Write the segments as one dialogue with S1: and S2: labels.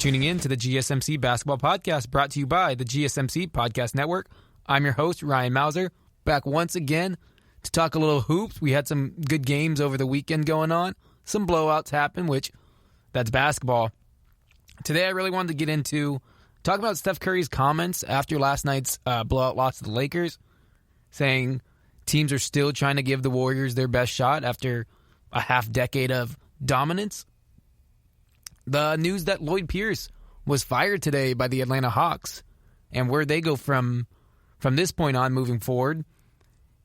S1: tuning in to the GSMC Basketball Podcast, brought to you by the GSMC Podcast Network. I'm your host, Ryan Mauser, back once again to talk a little hoops. We had some good games over the weekend going on. Some blowouts happened, which that's basketball. Today I really wanted to get into talking about Steph Curry's comments after last night's blowout loss to the Lakers, saying teams are still trying to give the Warriors their best shot after a half decade of dominance. The news that Lloyd Pierce was fired today by the Atlanta Hawks, and where they go from this point on moving forward.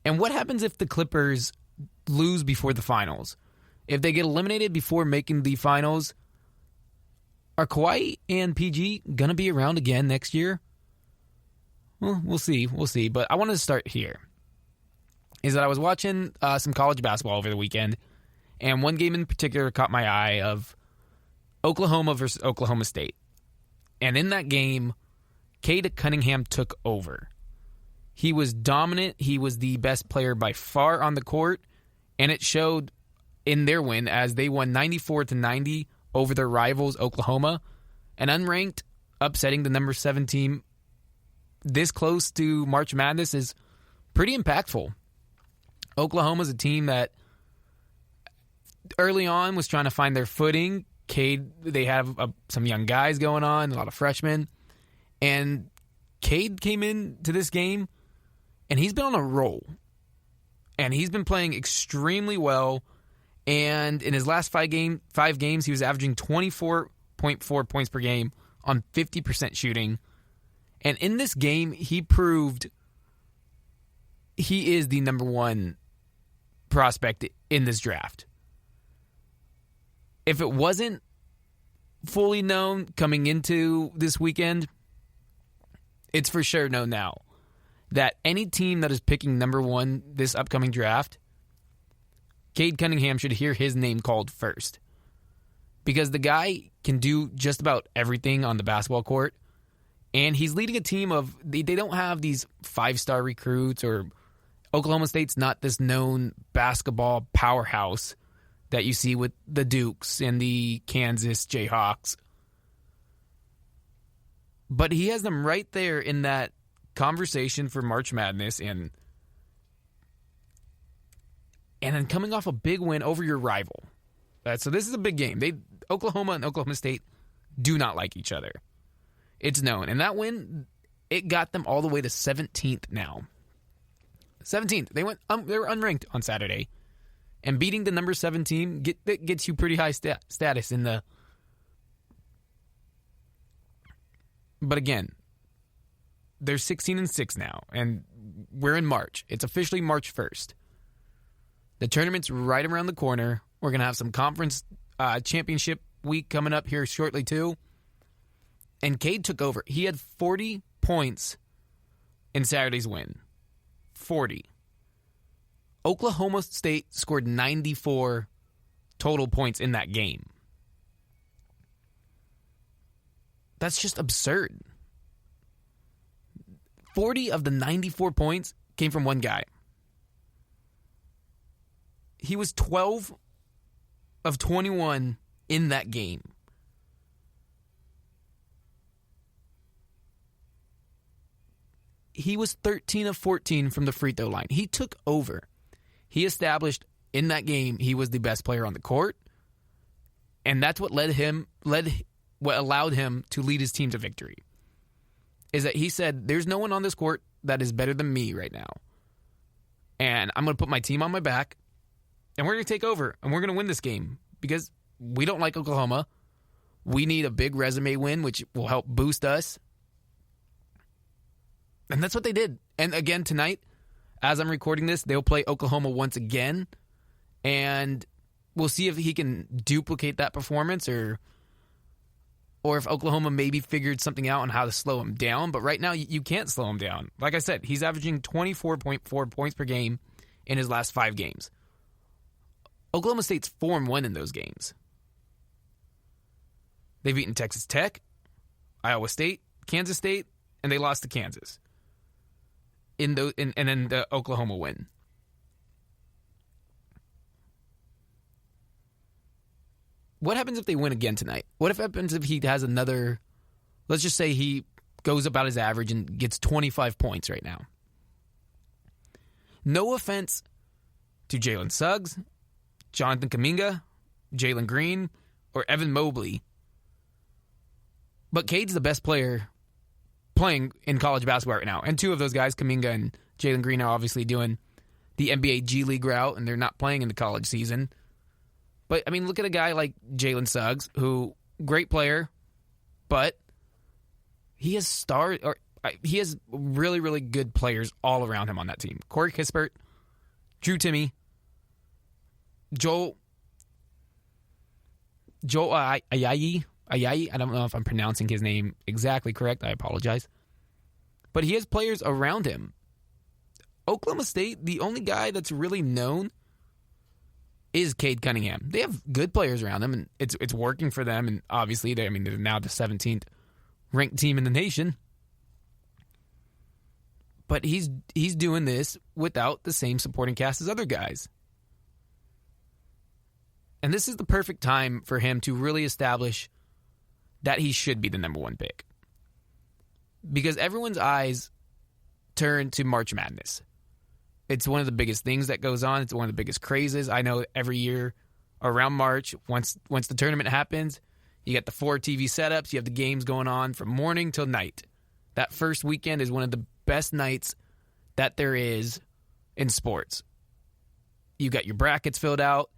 S1: And what happens if the Clippers lose before the finals? If they get eliminated before making the finals, are Kawhi and PG going to be around again next year? Well, we'll see. But I wanted to start here. Is that I was watching some college basketball over the weekend, and one game in particular caught my eye of Oklahoma versus Oklahoma State. And in that game, Cade Cunningham took over. He was dominant. He was the best player by far on the court, and it showed in their win as they won 94-90 over their rivals, Oklahoma. An unranked upsetting the number 7 team this close to March Madness is pretty impactful. Oklahoma's a team that early on was trying to find their footing. Cade, they have some young guys going on, a lot of freshmen. And Cade came into this game, and he's been on a roll. And he's been playing extremely well. And in his last five games, he was averaging 24.4 points per game on 50% shooting. And in this game, he proved he is the number one prospect in this draft. If it wasn't fully known coming into this weekend, it's for sure known now that any team that is picking number one this upcoming draft, Cade Cunningham should hear his name called first. Because the guy can do just about everything on the basketball court, and he's leading a team of, they don't have these 5-star recruits, or Oklahoma State's not this known basketball powerhouse that you see with the Dukes and the Kansas Jayhawks. But he has them right there in that conversation for March Madness, and then coming off a big win over your rival. So this is a big game. Oklahoma and Oklahoma State do not like each other. It's known. And that win, it got them all the way to 17th now. 17th. They were unranked on Saturday. And beating the number 7 team gets you pretty high status in the... But again, they're 16-6 now, and we're in March. It's officially March 1st. The tournament's right around the corner. We're going to have some conference championship week coming up here shortly, too. And Cade took over. He had 40 points in Saturday's win. 40. Oklahoma State scored 94 total points in that game. That's just absurd. 40 of the 94 points came from one guy. He was 12 of 21 in that game. He was 13 of 14 from the free throw line. He took over. He established in that game he was the best player on the court, and that's what what allowed him to lead his team to victory. Is that he said, "There's no one on this court that is better than me right now, and I'm going to put my team on my back, and we're going to take over, and we're going to win this game because we don't like Oklahoma. We need a big resume win, which will help boost us." And that's what they did. And again, tonight, as I'm recording this, they'll play Oklahoma once again. And we'll see if he can duplicate that performance or if Oklahoma maybe figured something out on how to slow him down. But right now, you can't slow him down. Like I said, he's averaging 24.4 points per game in his last 5 games. Oklahoma State's 4-1 in those games. They've beaten Texas Tech, Iowa State, Kansas State, and they lost to Kansas. And then the Oklahoma win. what happens if they win again tonight? What happens if he has another, let's just say he goes about his average and gets 25 points right now? No offense to Jalen Suggs, Jonathan Kuminga, Jalen Green, or Evan Mobley, but Cade's the best player playing in college basketball right now. And two of those guys, Kuminga and Jalen Green, are obviously doing the NBA G League route, and they're not playing in the college season. But, I mean, look at a guy like Jalen Suggs, who, great player, but he has really, really good players all around him on that team. Corey Kispert, Drew Timme, Joel Ayayi. I don't know if I'm pronouncing his name exactly correct. I apologize. But he has players around him. Oklahoma State, the only guy that's really known is Cade Cunningham. They have good players around them, and it's working for them. And obviously, they're now the 17th ranked team in the nation. But he's doing this without the same supporting cast as other guys. And this is the perfect time for him to really establish that he should be the number one pick. Because everyone's eyes turn to March Madness. It's one of the biggest things that goes on. It's one of the biggest crazes. I know every year around March, once the tournament happens, you got the 4 TV setups, you have the games going on from morning till night. That first weekend is one of the best nights that there is in sports. You got your brackets filled out.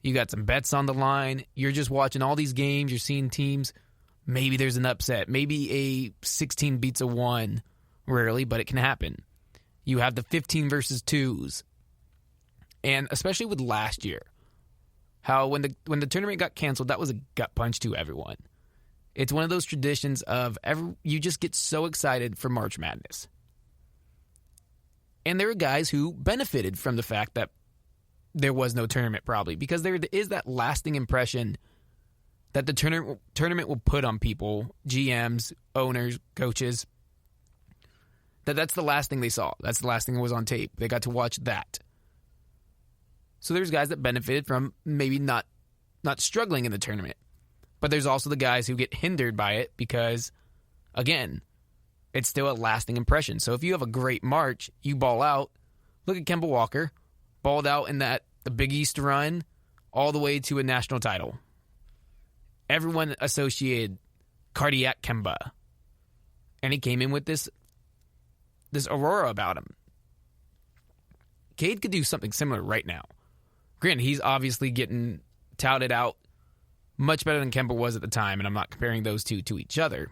S1: You got some bets on the line. You're just watching all these games. You're seeing teams. Maybe there's an upset. Maybe a 16 beats a 1. Rarely, but it can happen. You have the 15 versus 2s. And especially with last year, how when the tournament got canceled, that was a gut punch to everyone. It's one of those traditions of you just get so excited for March Madness. And there are guys who benefited from the fact that there was no tournament, probably, because there is that lasting impression that the tournament will put on people, GMs, owners, coaches, that's the last thing they saw. That's the last thing that was on tape. They got to watch that. So there's guys that benefited from maybe not struggling in the tournament. But there's also the guys who get hindered by it because, again, it's still a lasting impression. So if you have a great March, you ball out. Look at Kemba Walker. Balled out in the Big East run all the way to a national title. Everyone associated cardiac Kemba. And he came in with this aurora about him. Cade could do something similar right now. Granted, he's obviously getting touted out much better than Kemba was at the time, and I'm not comparing those two to each other.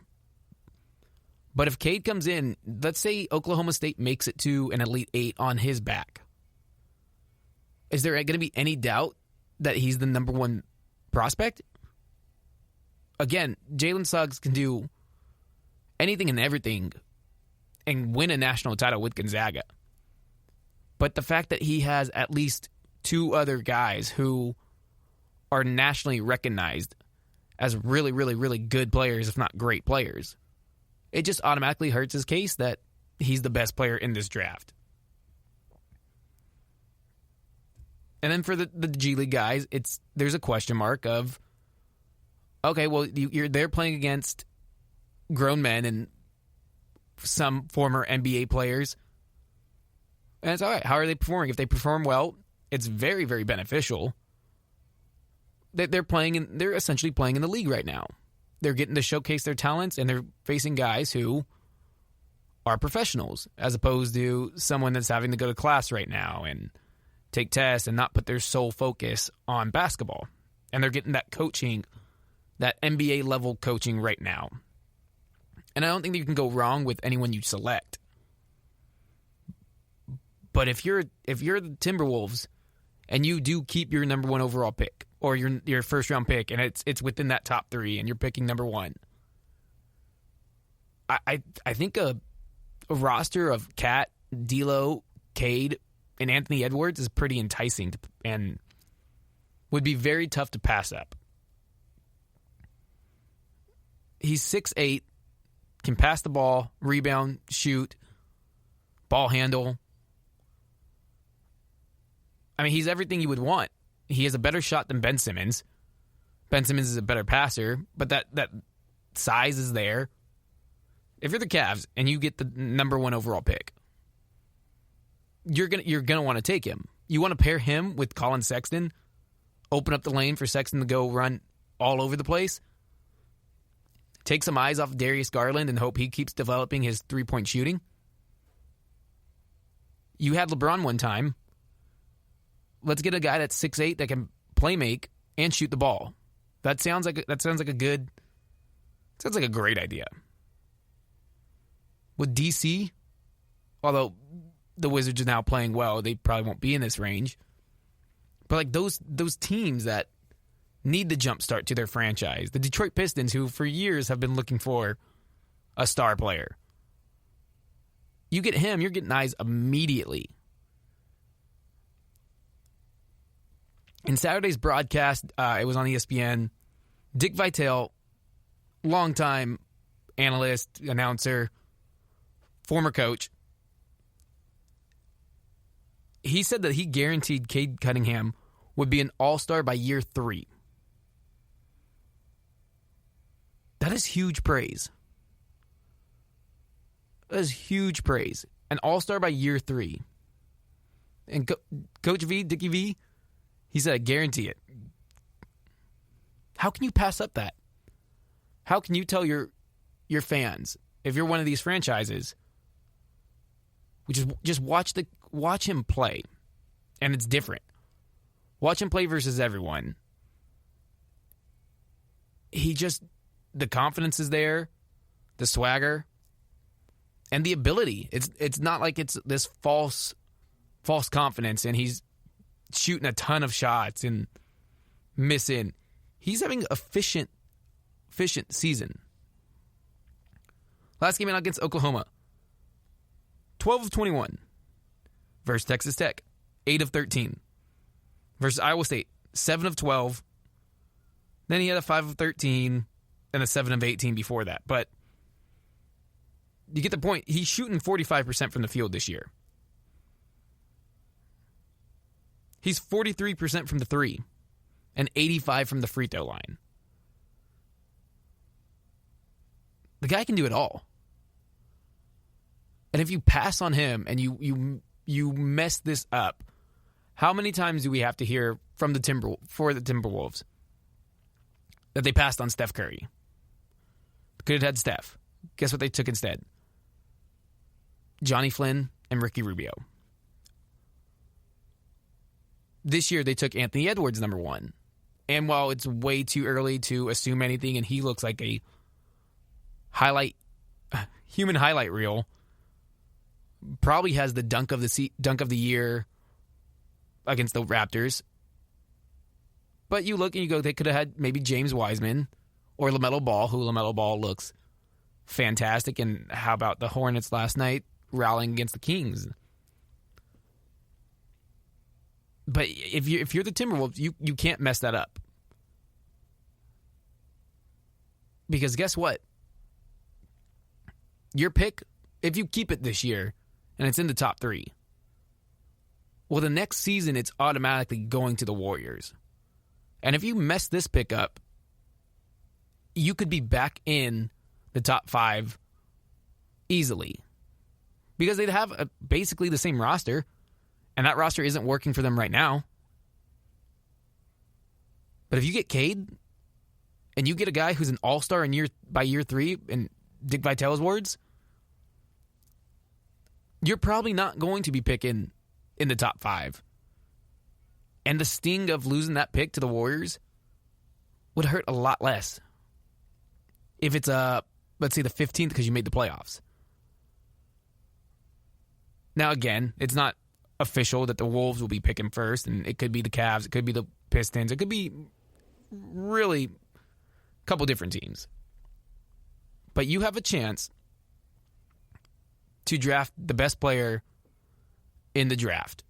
S1: But if Cade comes in, let's say Oklahoma State makes it to an Elite 8 on his back, is there going to be any doubt that he's the number one prospect? Again, Jalen Suggs can do anything and everything and win a national title with Gonzaga. But the fact that he has at least 2 other guys who are nationally recognized as really, really, really good players, if not great players, it just automatically hurts his case that he's the best player in this draft. And then for the G League guys, there's a question mark of, okay, well, they're playing against grown men and some former NBA players. And it's all right. How are they performing? If they perform well, it's very, very beneficial. They're essentially playing in the league right now. They're getting to showcase their talents, and they're facing guys who are professionals, as opposed to someone that's having to go to class right now and take tests and not put their sole focus on basketball. And they're getting that coaching, that NBA level coaching right now. And I don't think that you can go wrong with anyone you select. But if you're the Timberwolves and you do keep your number 1 overall pick or your first round pick and it's within that top 3 and you're picking number 1, I think a roster of Cat, D'Lo, Cade, and Anthony Edwards is pretty enticing and would be very tough to pass up. He's 6'8", can pass the ball, rebound, shoot, ball handle. I mean, he's everything you would want. He has a better shot than Ben Simmons. Ben Simmons is a better passer, but that size is there. If you're the Cavs and you get the number 1 overall pick, you're gonna want to take him. You want to pair him with Colin Sexton, open up the lane for Sexton to go run all over the place, take some eyes off Darius Garland and hope he keeps developing his three-point shooting. You had LeBron one time. Let's get a guy that's 6'8" that can play make and shoot the ball. That sounds like a great idea. With DC, although the Wizards are now playing well, they probably won't be in this range. But like those teams that need the jump start to their franchise, the Detroit Pistons, who for years have been looking for a star player. You get him, you're getting eyes immediately. In Saturday's broadcast, it was on ESPN. Dick Vitale, longtime analyst, announcer, former coach, he said that he guaranteed Cade Cunningham would be an all-star by year 3. That is huge praise. That is huge praise. An all-star by year 3. And Coach V, Dickie V, he said, I guarantee it. How can you pass up that? How can you tell your fans, if you're one of these franchises, which is just watch him play, and it's different. Watch him play versus everyone. The confidence is there, the swagger, and the ability. It's not like it's this false confidence, and he's shooting a ton of shots and missing. He's having an efficient season. Last game out against Oklahoma, 12 of 21. Versus Texas Tech, 8 of 13. Versus Iowa State, 7 of 12. Then he had a 5 of 13 and a 7 of 18 before that. But you get the point. He's shooting 45% from the field this year. He's 43% from the 3 and 85% from the free throw line. The guy can do it all. And if you pass on him and you mess this up, how many times do we have to hear from the Timberwolves that they passed on Steph Curry? Could have had Steph. Guess what they took instead? Johnny Flynn and Ricky Rubio. This year they took Anthony Edwards number 1. And while it's way too early to assume anything, and he looks like a human highlight reel, probably has the dunk of the year against the Raptors. But you look and you go, they could have had maybe James Wiseman or LaMelo Ball, who LaMelo Ball looks fantastic. And how about the Hornets last night rallying against the Kings? But if you're the Timberwolves, you can't mess that up. Because guess what? Your pick, if you keep it this year, and it's in the top 3, well, the next season it's automatically going to the Warriors. And if you mess this pick up, you could be back in the top 5 easily. Because they'd have basically the same roster, and that roster isn't working for them right now. But if you get Cade, and you get a guy who's an all-star by year 3, in Dick Vitale's words, you're probably not going to be picking in the top 5. And the sting of losing that pick to the Warriors would hurt a lot less if it's, let's say, the 15th because you made the playoffs. Now, again, it's not official that the Wolves will be picking first, and it could be the Cavs, it could be the Pistons, it could be really a couple different teams. But you have a chance to draft the best player in the draft.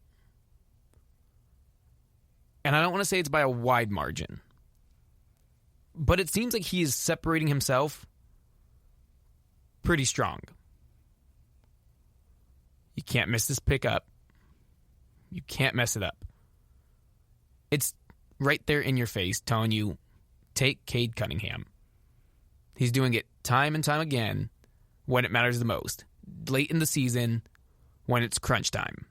S1: And I don't want to say it's by a wide margin, but it seems like he is separating himself pretty strong. You can't miss this pickup. You can't mess it up. It's right there in your face telling you take Cade Cunningham. He's doing it time and time again when it matters the most. Late in the season, when it's crunch time.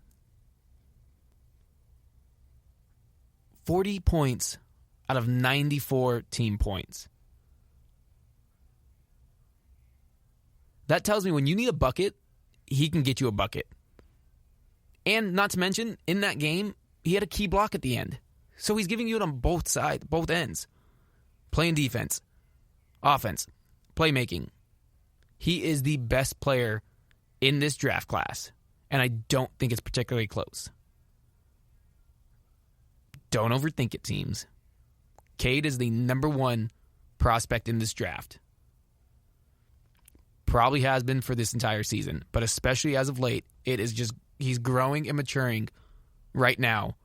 S1: 40 points out of 94 team points. That tells me when you need a bucket, he can get you a bucket. And not to mention, in that game, he had a key block at the end. So he's giving you it on both sides, both ends. Playing defense, offense, playmaking. He is the best player in this draft class, and I don't think it's particularly close. Don't overthink it, teams. Cade is the number one prospect in this draft. Probably has been for this entire season, but especially as of late, it is just, he's growing and maturing right now.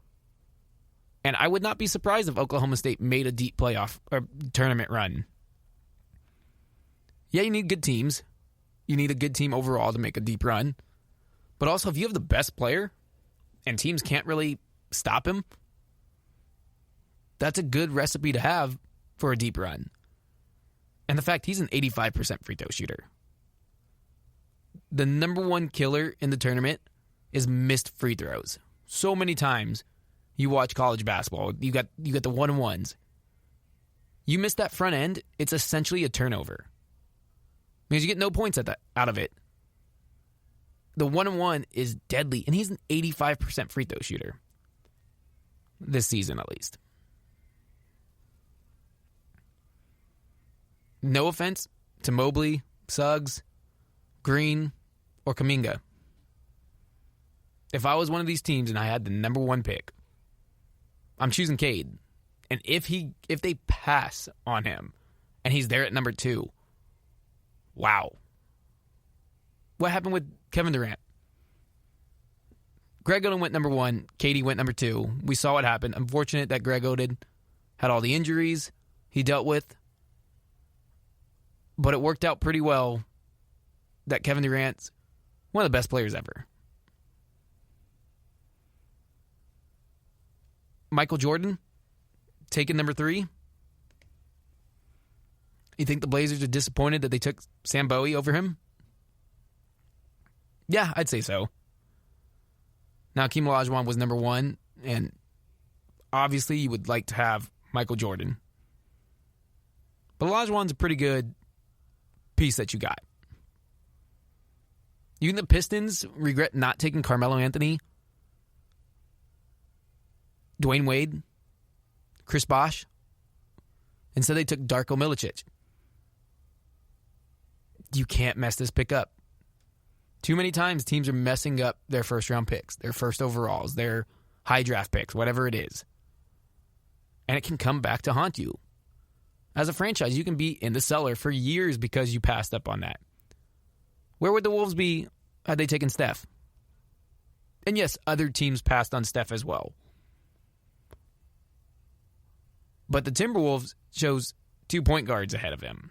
S1: And I would not be surprised if Oklahoma State made a deep playoff or tournament run. Yeah, you need good teams. You need a good team overall to make a deep run. But also, if you have the best player and teams can't really stop him, that's a good recipe to have for a deep run. And the fact he's an 85% free throw shooter. The number one killer in the tournament is missed free throws. So many times you watch college basketball, you got the 1-on-1s. You miss that front end, it's essentially a turnover. Because you get no points out of it. The 1-on-1 is deadly, and he's an 85% free throw shooter. This season, at least. No offense to Mobley, Suggs, Green, or Kuminga. If I was one of these teams and I had the number one pick, I'm choosing Cade. And if they pass on him and he's there at number 2, wow. What happened with Kevin Durant? Greg Oden went number 1. Katie went number 2. We saw what happened. Unfortunate that Greg Oden had all the injuries he dealt with. But it worked out pretty well that Kevin Durant's one of the best players ever. Michael Jordan, taking number 3. You think the Blazers are disappointed that they took Sam Bowie over him? Yeah, I'd say so. Now, Hakeem Olajuwon was number 1, and obviously you would like to have Michael Jordan. But Olajuwon's a pretty good piece that you got. You think the Pistons regret not taking Carmelo Anthony, Dwayne Wade, Chris Bosh? Instead they took Darko Milicic. You can't mess this pick up. Too many times teams are messing up their first-round picks, their first overalls, their high draft picks, whatever it is. And it can come back to haunt you. As a franchise, you can be in the cellar for years because you passed up on that. Where would the Wolves be had they taken Steph? And yes, other teams passed on Steph as well. But the Timberwolves chose 2 point guards ahead of him.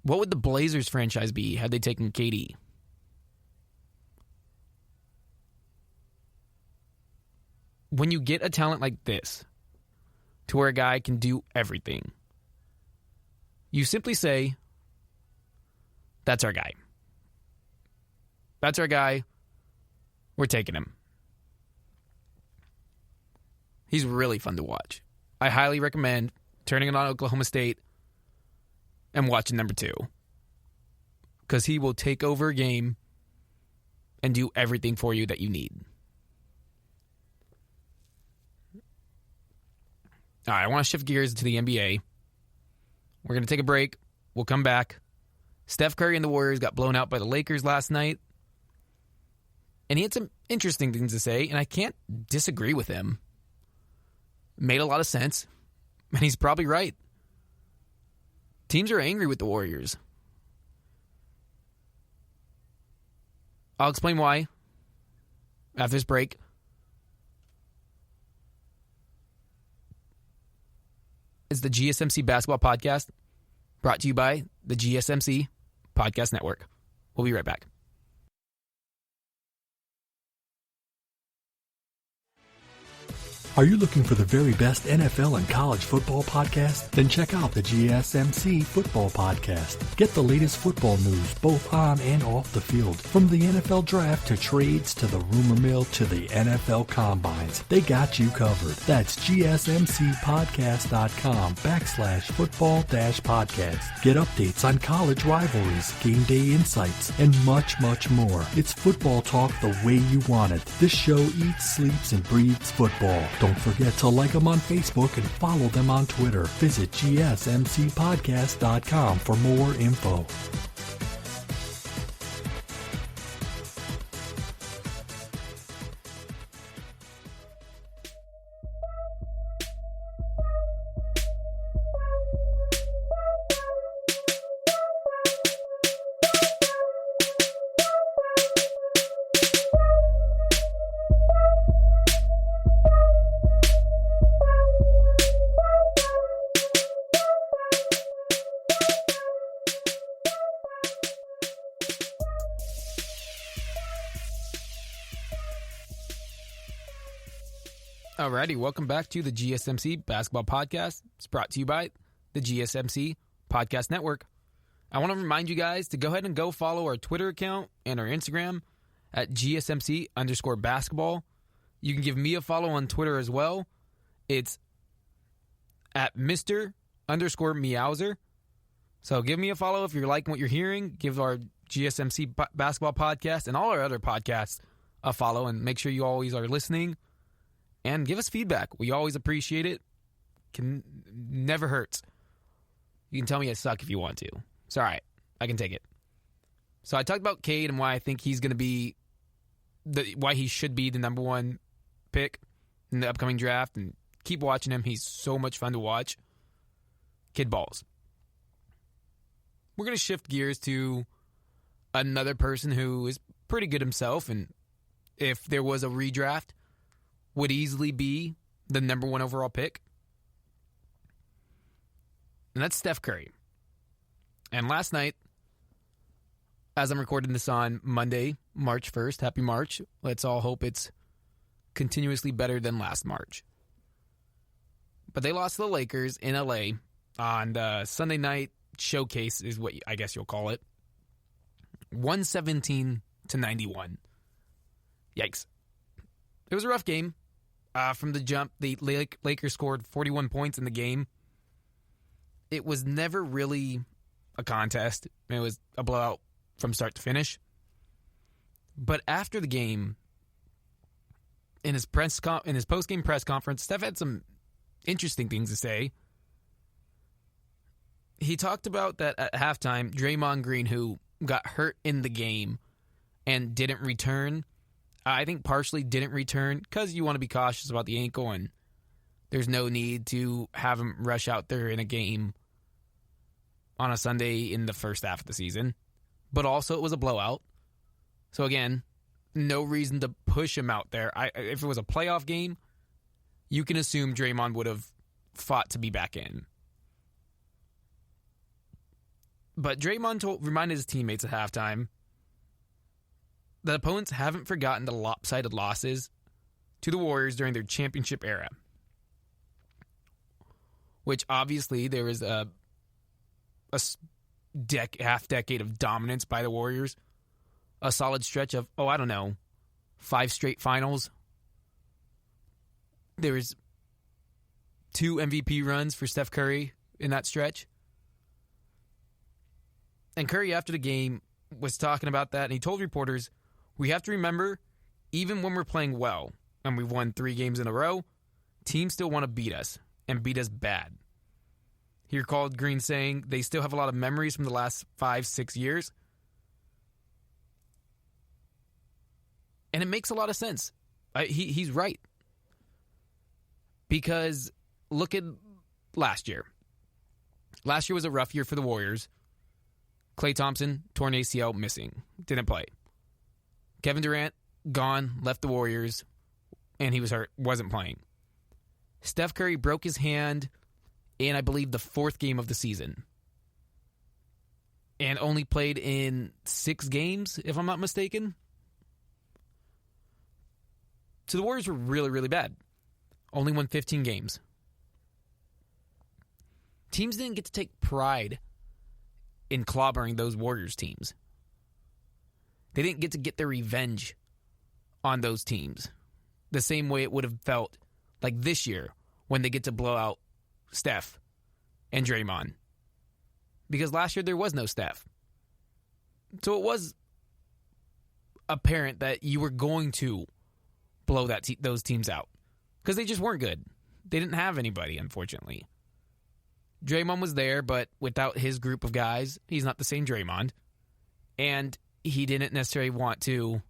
S1: What would the Blazers franchise be had they taken KD? When you get a talent like this, to where a guy can do everything, you simply say, that's our guy. That's our guy. We're taking him. He's really fun to watch. I highly recommend turning it on Oklahoma State and watching number 2. Because he will take over a game and do everything for you that you need. All right, I want to shift gears to the NBA. We're going to take a break. We'll come back. Steph Curry and the Warriors got blown out by the Lakers last night. And he had some interesting things to say, and I can't disagree with him. Made a lot of sense, and he's probably right. Teams are angry with the Warriors. I'll explain why after this break. It's the GSMC Basketball Podcast, brought to you by the GSMC Podcast Network. We'll be right back.
S2: Are you looking for the very best NFL and college football podcast? Then check out the GSMC Football Podcast. Get the latest football news both on and off the field. From the NFL Draft to trades to the rumor mill to the NFL Combines, they got you covered. That's GSMCpodcast.com/football-podcast. Get updates on college rivalries, game day insights, and much, much more. It's football talk the way you want it. This show eats, sleeps, and breathes football. Don't forget to like them on Facebook and follow them on Twitter. Visit GSMCpodcast.com for more info.
S1: Alrighty, welcome back to the GSMC Basketball Podcast. It's brought to you by the GSMC Podcast Network. I want to remind you guys to go ahead and go follow our Twitter account and our Instagram at GSMC_basketball. You can give me a follow on Twitter as well. It's at Mr_Meowser. So give me a follow if you're liking what you're hearing. Give our GSMC Basketball Podcast and all our other podcasts a follow, and make sure you always are listening. And give us feedback. We always appreciate it. Never hurts. You can tell me I suck if you want to. It's all right. I can take it. So I talked about Cade and why I think he's going to be why he should be the number one pick in the upcoming draft. And keep watching him. He's so much fun to watch. Kid balls. We're going to shift gears to another person who is pretty good himself. And if there was a redraft, would easily be the number one overall pick. And that's Steph Curry. And last night, as I'm recording this on Monday, March 1st, happy March. Let's all hope it's continuously better than last March. But they lost to the Lakers in LA on the Sunday night showcase is what I guess you'll call it. 117-91. Yikes. It was a rough game. From the jump, the Lakers scored 41 points in the game. It was never really a contest. It was a blowout from start to finish. But after the game, in his post-game press conference, Steph had some interesting things to say. He talked about that at halftime, Draymond Green, who got hurt in the game and didn't return, I think partially didn't return because you want to be cautious about the ankle, and there's no need to have him rush out there in a game on a Sunday in the first half of the season. But also it was a blowout. So again, no reason to push him out there. If it was a playoff game, you can assume Draymond would have fought to be back in. But Draymond reminded his teammates at halftime that opponents haven't forgotten the lopsided losses to the Warriors during their championship era. Which obviously there was a half-decade of dominance by the Warriors. A solid stretch of, 5 straight finals. There was 2 MVP runs for Steph Curry in that stretch. And Curry, after the game, was talking about that, and he told reporters, we have to remember, even when we're playing well, and we've won 3 games in a row, teams still want to beat us, and beat us bad. He recalled Green saying they still have a lot of memories from the last 5-6 years. And it makes a lot of sense. He's right. Because look at last year. Last year was a rough year for the Warriors. Klay Thompson, torn ACL, missing. Didn't play. Kevin Durant, gone, left the Warriors, and he was hurt, wasn't playing. Steph Curry broke his hand in, I believe, the 4th game of the season. And only played in 6 games, if I'm not mistaken. So the Warriors were really, really bad. only won 15 games. Teams didn't get to take pride in clobbering those Warriors teams. They didn't get their revenge on those teams the same way it would have felt like this year when they get to blow out Steph and Draymond. Because last year there was no Steph. So it was apparent that you were going to blow those teams out. Because they just weren't good. They didn't have anybody, unfortunately. Draymond was there, but without his group of guys, he's not the same Draymond. And he didn't necessarily want to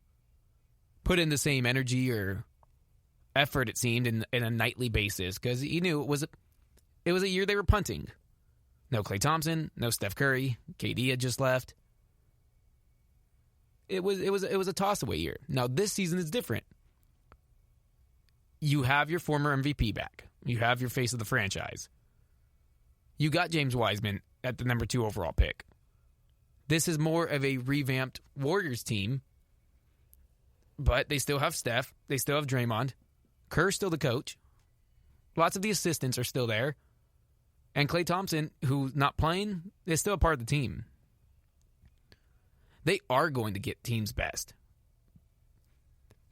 S1: put in the same energy or effort, it seemed, in a nightly basis. Because he knew it was a year they were punting. No Klay Thompson, no Steph Curry. KD had just left. It was a toss-away year. Now, this season is different. You have your former MVP back. You have your face of the franchise. You got James Wiseman at the number 2 overall pick. This is more of a revamped Warriors team, but they still have Steph. They still have Draymond. Kerr's still the coach. Lots of the assistants are still there. And Klay Thompson, who's not playing, is still a part of the team. They are going to get teams best.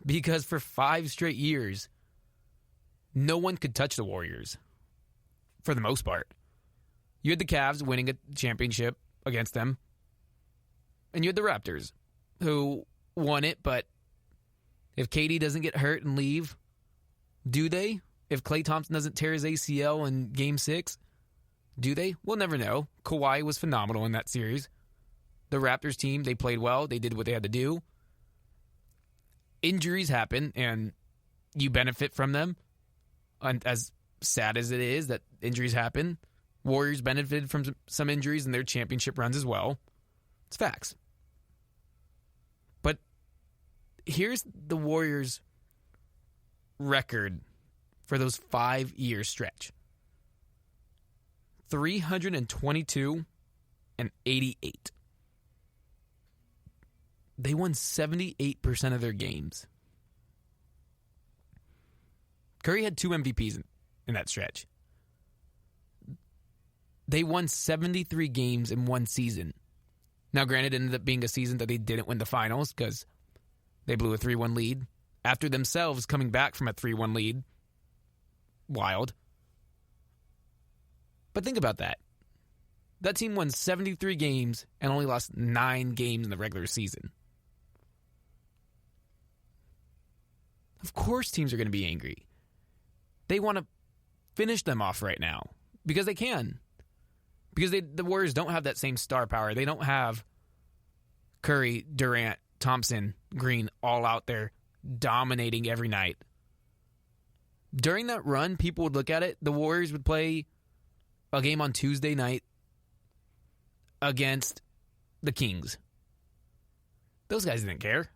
S1: Because for 5 straight years, no one could touch the Warriors, for the most part. You had the Cavs winning a championship against them, and you had the Raptors, who won it, but if KD doesn't get hurt and leave, do they? If Klay Thompson doesn't tear his ACL in Game 6, do they? We'll never know. Kawhi was phenomenal in that series. The Raptors team, they played well. They did what they had to do. Injuries happen, and you benefit from them. And as sad as it is that injuries happen, Warriors benefited from some injuries in their championship runs as well. It's facts. But here's the Warriors' record for those 5-year stretch. 322 and 88. They won 78% of their games. Curry had 2 MVPs in that stretch. They won 73 games in one season. Now, granted, it ended up being a season that they didn't win the finals because they blew a 3-1 lead after themselves coming back from a 3-1 lead. Wild. But think about that. That team won 73 games and only lost 9 games in the regular season. Of course teams are going to be angry. They want to finish them off right now because they can. Because the Warriors don't have that same star power. They don't have Curry, Durant, Thompson, Green all out there dominating every night. During that run, people would look at it. The Warriors would play a game on Tuesday night against the Kings. Those guys didn't care.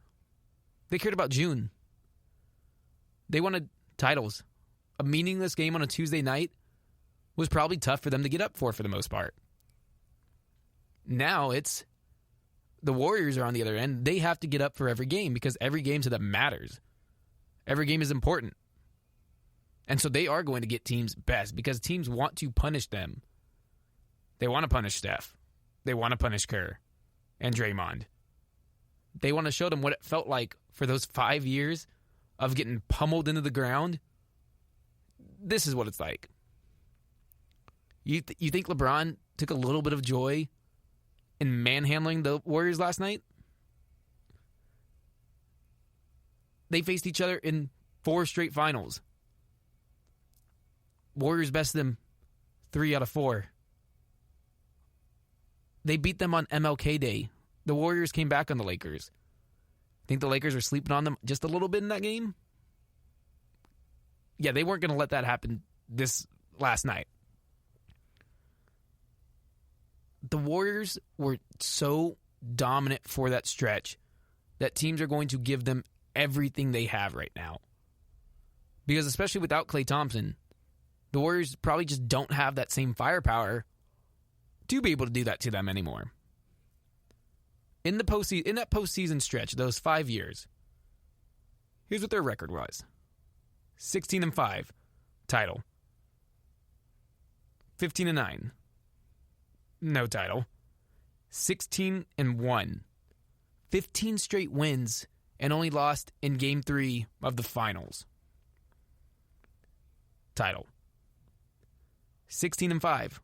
S1: They cared about June. They wanted titles. A meaningless game on a Tuesday night was probably tough for them to get up for the most part. Now it's the Warriors are on the other end. They have to get up for every game because every game to them matters. Every game is important. And so they are going to get teams best because teams want to punish them. They want to punish Steph. They want to punish Kerr and Draymond. They want to show them what it felt like for those 5 years of getting pummeled into the ground. This is what it's like. You think LeBron took a little bit of joy in manhandling the Warriors last night? They faced each other in 4 straight finals. Warriors bested them 3 out of 4. They beat them on MLK Day. The Warriors came back on the Lakers. Think the Lakers were sleeping on them just a little bit in that game? Yeah, they weren't going to let that happen this last night. The Warriors were so dominant for that stretch that teams are going to give them everything they have right now. Because especially without Klay Thompson, the Warriors probably just don't have that same firepower to be able to do that to them anymore. In that postseason stretch, those 5 years, here's what their record was. 16-5, Title. 15-9. No title. 16-1. 15 straight wins and only lost in Game 3 of the finals. Title. 16-5.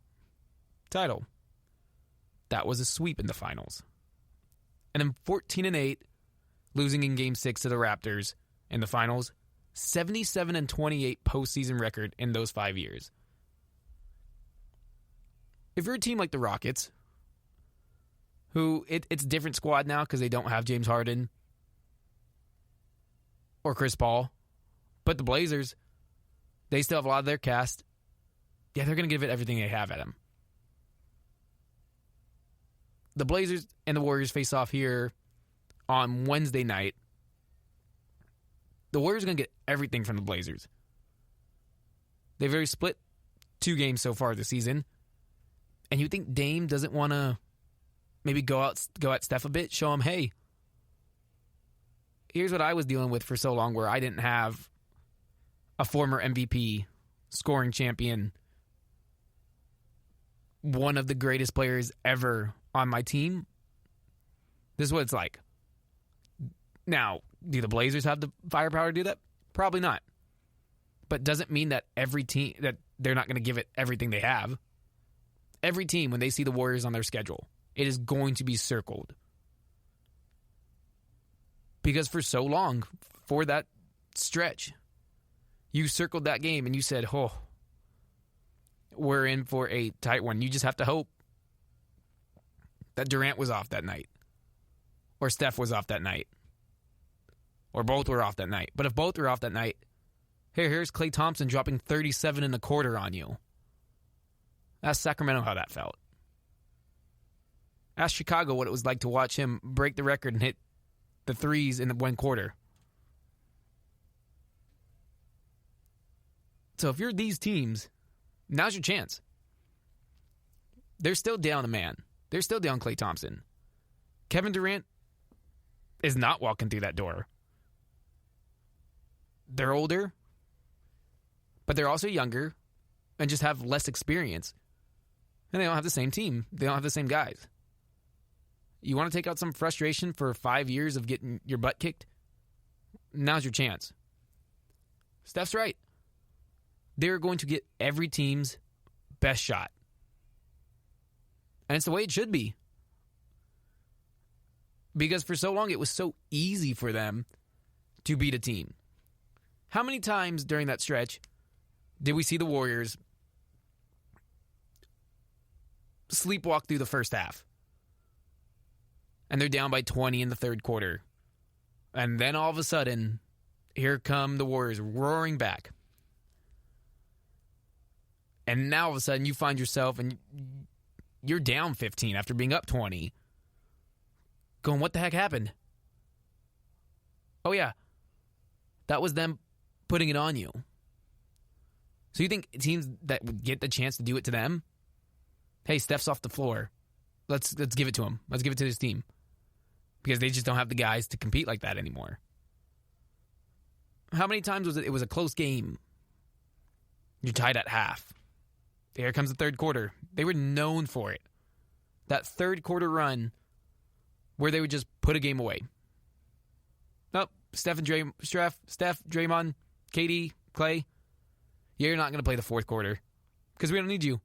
S1: Title. That was a sweep in the finals. And then 14-8, losing in Game 6 to the Raptors in the finals. 77-28 postseason record in those 5 years. If you're a team like the Rockets, who it's a different squad now because they don't have James Harden or Chris Paul, but the Blazers, they still have a lot of their cast. Yeah, they're going to give it everything they have at them. The Blazers and the Warriors face off here on Wednesday night. The Warriors are going to get everything from the Blazers. They've already split 2 games so far this season. And you think Dame doesn't want to maybe go at Steph a bit, show him, hey, here's what I was dealing with for so long where I didn't have a former MVP, scoring champion, one of the greatest players ever on my team. This is what it's like. Now, do the Blazers have the firepower to do that? Probably not. But doesn't mean that every team, that they're not going to give it everything they have. Every team, when they see the Warriors on their schedule, it is going to be circled. Because for so long, for that stretch, you circled that game and you said, oh, we're in for a tight one. You just have to hope that Durant was off that night. Or Steph was off that night. Or both were off that night. But if both were off that night, here's Klay Thompson dropping 37 in a quarter on you. Ask Sacramento how that felt. Ask Chicago what it was like to watch him break the record and hit the threes in the one quarter. So if you're these teams, now's your chance. They're still down a man. They're still down Klay Thompson. Kevin Durant is not walking through that door. They're older, but they're also younger and just have less experience. And they don't have the same team. They don't have the same guys. You want to take out some frustration for 5 years of getting your butt kicked? Now's your chance. Steph's right. They're going to get every team's best shot. And it's the way it should be. Because for so long, it was so easy for them to beat a team. How many times during that stretch did we see the Warriors sleepwalk through the first half? And they're down by 20 in the third quarter. And then all of a sudden, here come the Warriors roaring back. And now all of a sudden, you find yourself and you're down 15 after being up 20. Going, what the heck happened? Oh, yeah. That was them putting it on you. So you think teams that would get the chance to do it to them? Hey, Steph's off the floor. Let's give it to him. Let's give it to this team. Because they just don't have the guys to compete like that anymore. How many times was it? It was a close game. You're tied at half. Here comes the third quarter. They were known for it. That third quarter run where they would just put a game away. Nope. Steph, Draymond, KD, Klay. Yeah, you're not going to play the fourth quarter. Because we don't need you.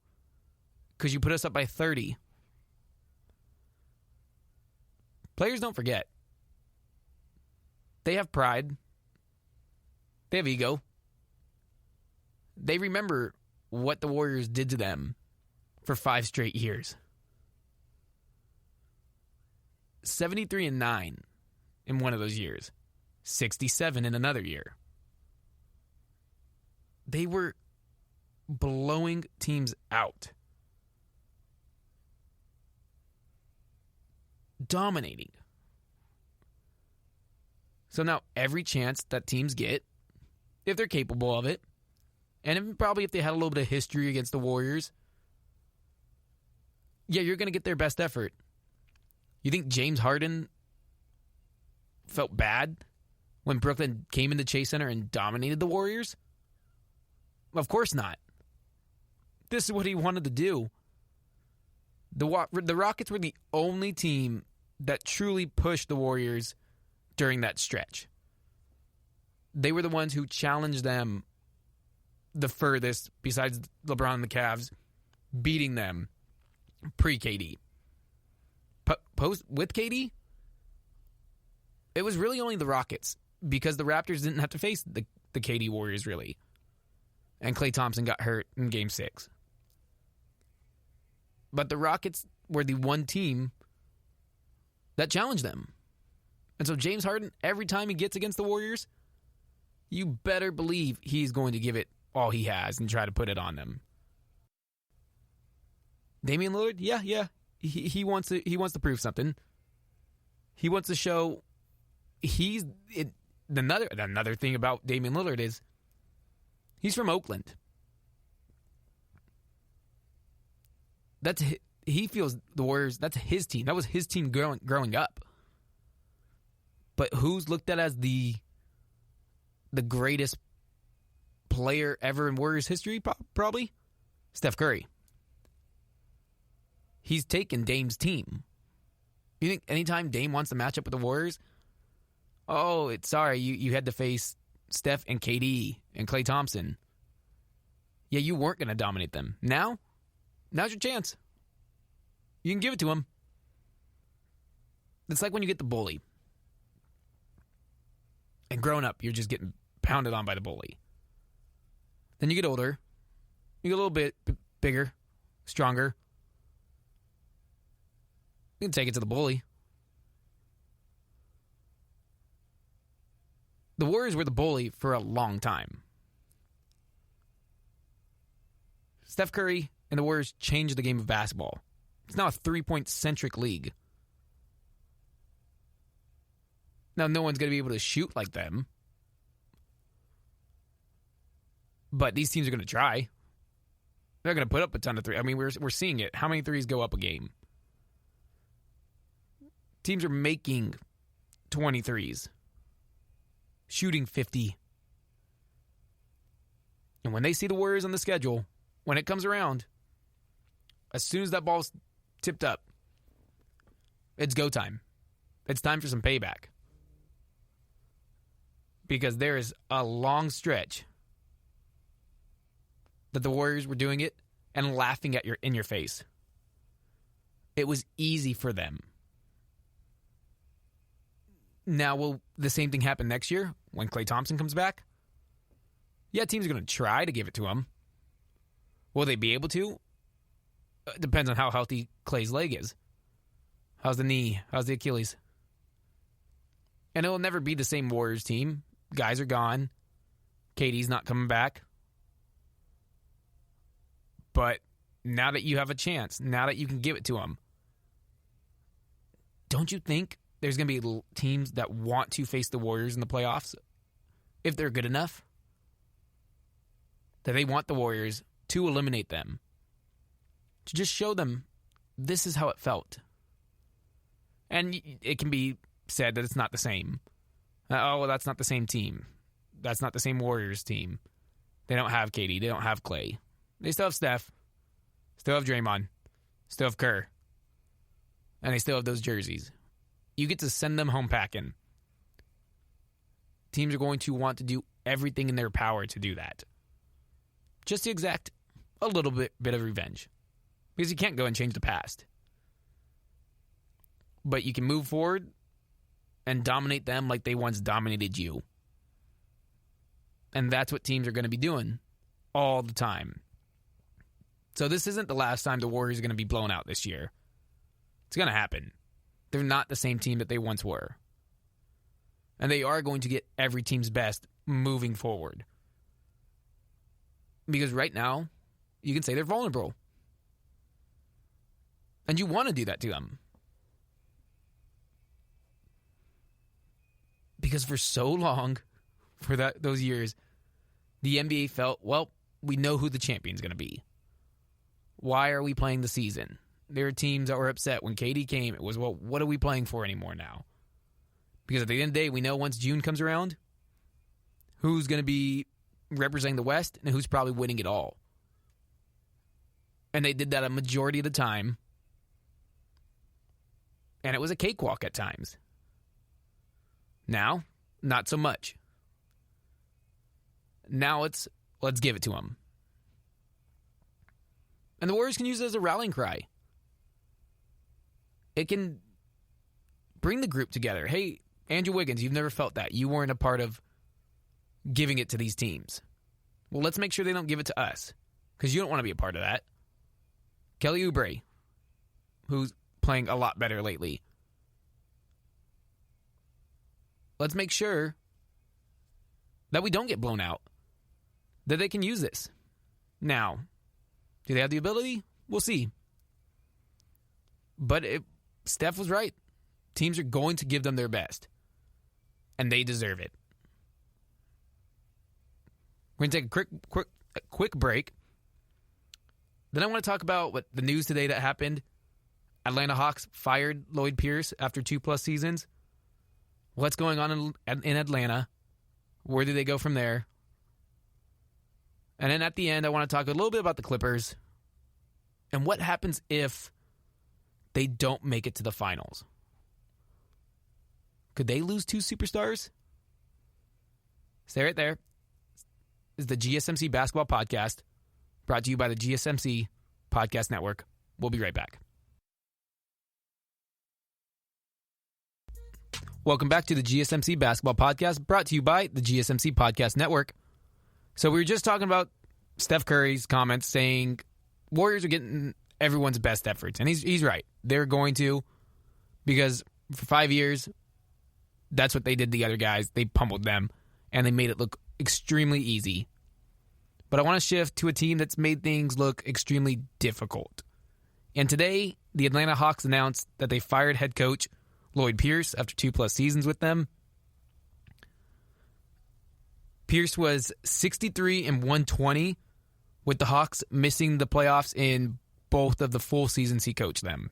S1: Because you put us up by 30. Players don't forget. They have pride. They have ego. They remember what the Warriors did to them for 5 straight years. 73-9 in one of those years. 67 in another year. They were blowing teams out. Dominating. So now every chance that teams get, if they're capable of it, and probably if they had a little bit of history against the Warriors, yeah, you're going to get their best effort. You think James Harden felt bad when Brooklyn came into Chase Center and dominated the Warriors? Of course not. This is what he wanted to do. The Rockets were the only team that truly pushed the Warriors during that stretch. They were the ones who challenged them the furthest, besides LeBron and the Cavs, beating them pre-KD. Post with KD, it was really only the Rockets, because the Raptors didn't have to face the KD Warriors, really. And Klay Thompson got hurt in Game 6. But the Rockets were the one team that challenged them. And so James Harden, every time he gets against the Warriors, you better believe he's going to give it all he has and try to put it on them. Damian Lillard, yeah. He wants to prove something. He wants to show he's it. Another thing about Damian Lillard is he's from Oakland. He feels the Warriors, that's his team. That was his team growing up. But who's looked at as the greatest player ever in Warriors history? Probably Steph Curry. He's taken Dame's team. You think anytime Dame wants to match up with the Warriors, you had to face Steph and KD and Klay Thompson. Yeah, you weren't going to dominate them. Now's your chance. You can give it to him. It's like when you get the bully. And growing up, you're just getting pounded on by the bully. Then you get older. You get a little bit bigger, stronger. You can take it to the bully. The Warriors were the bully for a long time. Steph Curry and the Warriors changed the game of basketball. It's now a 3-point centric league. Now, no one's going to be able to shoot like them. But these teams are going to try. They're going to put up a ton of threes. I mean, we're seeing it. How many threes go up a game? Teams are making 23s. Shooting 50. And when they see the Warriors on the schedule, when it comes around, as soon as that ball's tipped up, it's go time. It's time for some payback. Because there is a long stretch that the Warriors were doing it and laughing at in your face. It was easy for them. Now, will the same thing happen next year when Klay Thompson comes back? Yeah, teams are going to try to give it to him. Will they be able to? It depends on how healthy Klay's leg is. How's the knee? How's the Achilles? And it'll never be the same Warriors team. Guys are gone. KD's not coming back. But now that you have a chance, now that you can give it to him, don't you think there's going to be teams that want to face the Warriors in the playoffs if they're good enough? That they want the Warriors to eliminate them. To just show them this is how it felt. And it can be said that it's not the same. That's not the same team. That's not the same Warriors team. They don't have KD. They don't have Klay. They still have Steph. Still have Draymond. Still have Kerr. And they still have those jerseys. You get to send them home packing. Teams are going to want to do everything in their power to do that. Just to exact a little bit of revenge. Because you can't go and change the past. But you can move forward and dominate them like they once dominated you. And that's what teams are going to be doing all the time. So this isn't the last time the Warriors are going to be blown out this year. It's going to happen. They're not the same team that they once were. And they are going to get every team's best moving forward. Because right now, you can say they're vulnerable. And you want to do that to them. Because for so long, for those years, the NBA felt, well, we know who the champion's going to be. Why are we playing the season? There are teams that were upset when KD came. It was, well, what are we playing for anymore now? Because at the end of the day, we know once June comes around, who's going to be representing the West and who's probably winning it all. And they did that a majority of the time. And it was a cakewalk at times. Now, not so much. Now let's give it to them. And the Warriors can use it as a rallying cry. It can bring the group together. Hey, Andrew Wiggins, you've never felt that. You weren't a part of giving it to these teams. Well, let's make sure they don't give it to us, because you don't want to be a part of that. Kelly Oubre, who's playing a lot better lately. Let's make sure that we don't get blown out, that they can use this. Now, do they have the ability? We'll see. But Steph was right. Teams are going to give them their best, and they deserve it. We're going to take a quick break. Then I want to talk about what the news today that happened. Atlanta Hawks fired Lloyd Pierce after 2+ seasons. What's going on in Atlanta? Where do they go from there? And then at the end, I want to talk a little bit about the Clippers and what happens if they don't make it to the finals. Could they lose 2 superstars? Stay right there. This is the GSMC Basketball Podcast, brought to you by the GSMC Podcast Network. We'll be right back. Welcome back to the GSMC Basketball Podcast, brought to you by the GSMC Podcast Network. So we were just talking about Steph Curry's comments saying Warriors are getting everyone's best efforts. And he's right. They're going to, because for 5 years, that's what they did to the other guys. They pummeled them, and they made it look extremely easy. But I want to shift to a team that's made things look extremely difficult. And today, the Atlanta Hawks announced that they fired head coach Lloyd Pierce after 2+ seasons with them. Pierce was 63-120 with the Hawks, missing the playoffs in both of the full seasons he coached them.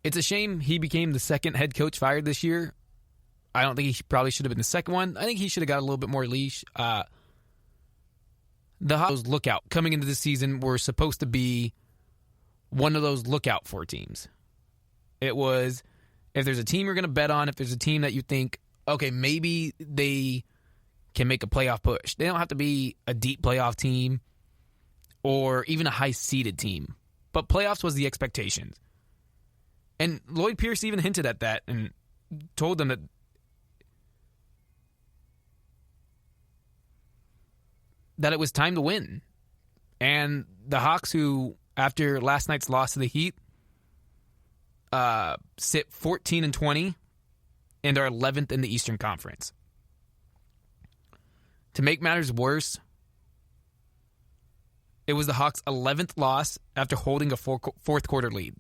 S1: It's a shame he became the second head coach fired this year. I don't think he probably should have been the second one. I think he should have got a little bit more leash. The Hawks lookout coming into the season were supposed to be one of those lookout for teams. It was, if there's a team you're going to bet on, if there's a team that you think, okay, maybe they can make a playoff push. They don't have to be a deep playoff team or even a high-seeded team. But playoffs was the expectations. And Lloyd Pierce even hinted at that and told them that it was time to win. And the Hawks, who, after last night's loss to the Heat, sit 14-20 and are 11th in the Eastern Conference. To make matters worse, it was the Hawks' 11th loss after holding a fourth quarter lead.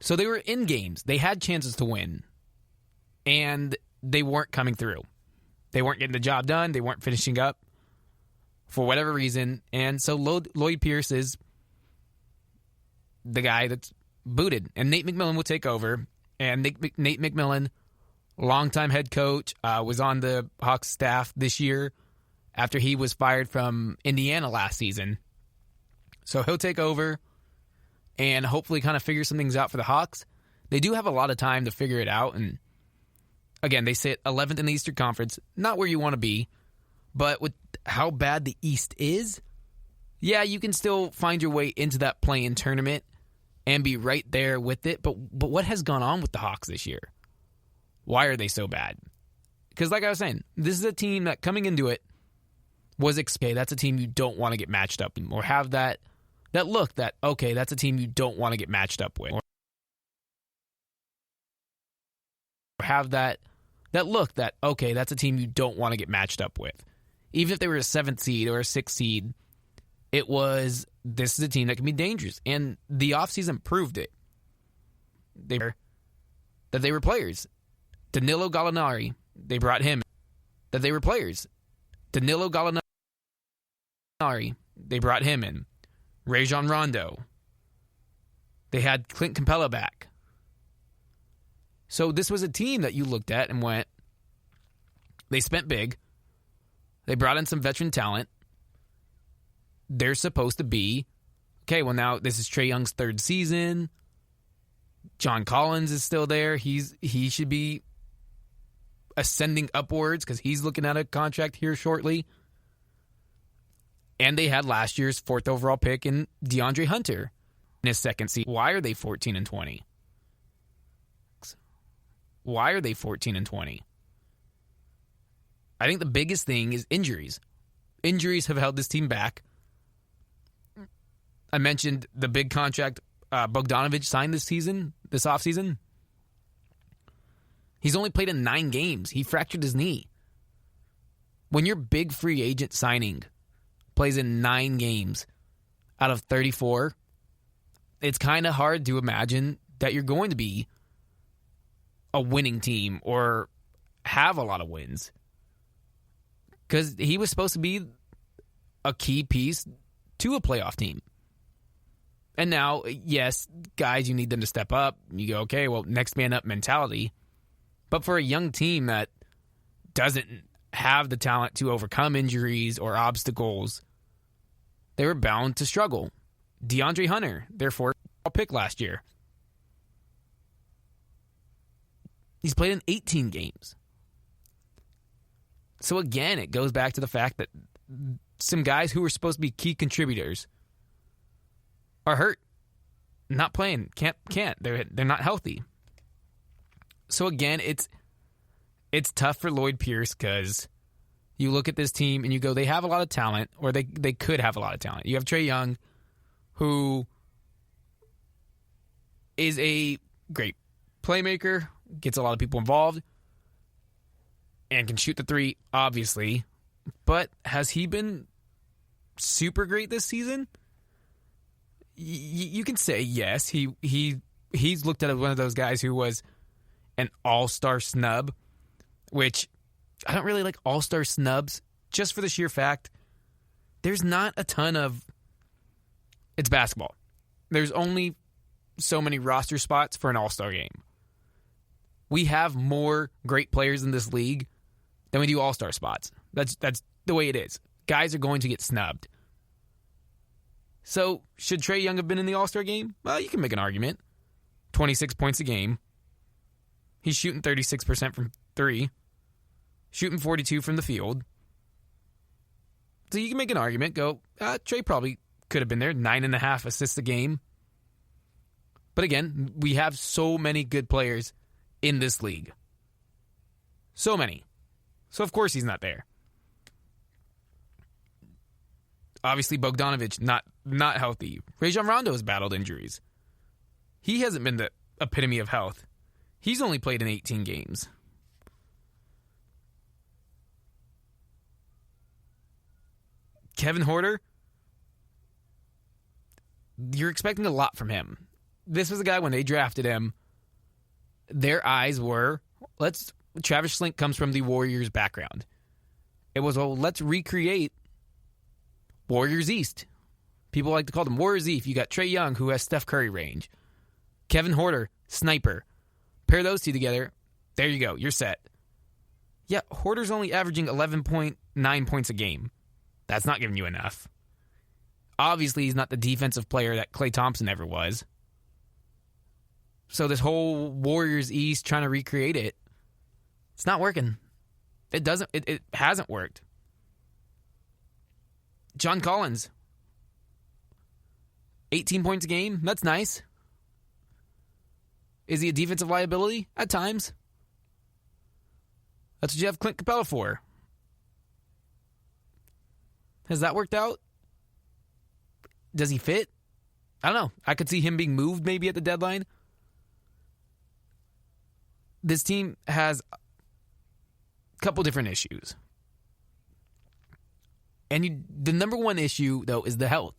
S1: So they were in games. They had chances to win, and they weren't coming through. They weren't getting the job done. They weren't finishing up for whatever reason. And so Lloyd Pierce is the guy that's booted, and Nate McMillan will take over. And Nate McMillan, longtime head coach, was on the Hawks staff this year after he was fired from Indiana last season. So he'll take over and hopefully kind of figure some things out for the Hawks. They do have a lot of time to figure it out. And again, they sit 11th in the Eastern Conference, not where you want to be, but with how bad the East is, yeah, you can still find your way into that play-in tournament and be right there with it. But what has gone on with the Hawks this year? Why are they so bad? Because like I was saying, this is a team that coming into it was okay, that's a team you don't want to get matched up with, or have that look that, okay, that's a team you don't want to get matched up with. Or have that look that, okay, that's a team you don't want to get matched up with. Even if they were a 7th seed or a 6th seed, it was, this is a team that can be dangerous. And the offseason proved it. That they were players. Danilo Gallinari, they brought him. That they were players. Danilo Gallinari, they brought him in. Rajon Rondo. They had Clint Capella back. So this was a team that you looked at and went, They spent big. They brought in some veteran talent. They're supposed to be, okay, well now this is Trae Young's third season. John Collins is still there. He should be ascending upwards because he's looking at a contract here shortly. And they had last year's 4th overall pick in Deandre Hunter in his second season. Why are they 14-20? Why are they 14-20? I think the biggest thing is injuries. Injuries have held this team back. I mentioned the big contract Bogdanovich signed this offseason. He's only played in 9 games. He fractured his knee. When your big free agent signing plays in 9 games out of 34, it's kind of hard to imagine that you're going to be a winning team or have a lot of wins. Because he was supposed to be a key piece to a playoff team. And now, yes, guys, you need them to step up. You go, okay, well, next man up mentality. But for a young team that doesn't have the talent to overcome injuries or obstacles, they were bound to struggle. Deandre Hunter, their 4th pick last year. He's played in 18 games. So again, it goes back to the fact that some guys who were supposed to be key contributors are hurt, not playing, can't. They're not healthy. So again, it's tough for Lloyd Pierce because you look at this team and you go, they have a lot of talent, or they could have a lot of talent. You have Trae Young, who is a great playmaker, gets a lot of people involved, and can shoot the three, obviously. But has he been super great this season? You can say yes. He's looked at as one of those guys who was an all-star snub, which I don't really like all-star snubs, just for the sheer fact there's not a ton of... It's basketball. There's only so many roster spots for an all-star game. We have more great players in this league than we do all-star spots. That's the way it is. Guys are going to get snubbed. So, should Trae Young have been in the all-star game? Well, you can make an argument. 26 points a game. He's shooting 36% from 3. Shooting 42 from the field. So you can make an argument. Go, Trae probably could have been there. 9.5 assists a game. But again, we have so many good players in this league. So many. So of course he's not there. Obviously Bogdanovich, not healthy. Rajon Rondo has battled injuries. He hasn't been the epitome of health. He's only played in 18 games. Kevin Huerter, you're expecting a lot from him. This was a guy, when they drafted him, their eyes were, Travis Schlenk comes from the Warriors background. It was, let's recreate Warriors East. People like to call them Warriors East. You got Trae Young, who has Steph Curry range. Kevin Huerter, sniper. Pair those two together, there you go, you're set. Yeah, Huerter's only averaging 11.9 points a game. That's not giving you enough. Obviously, he's not the defensive player that Klay Thompson ever was. So this whole Warriors East trying to recreate it, it's not working. It hasn't worked. John Collins, 18 points a game, that's nice. Is he a defensive liability? At times. That's what you have Clint Capella for. Has that worked out? Does he fit? I don't know. I could see him being moved maybe at the deadline. This team has a couple different issues. And the number one issue, though, is the health.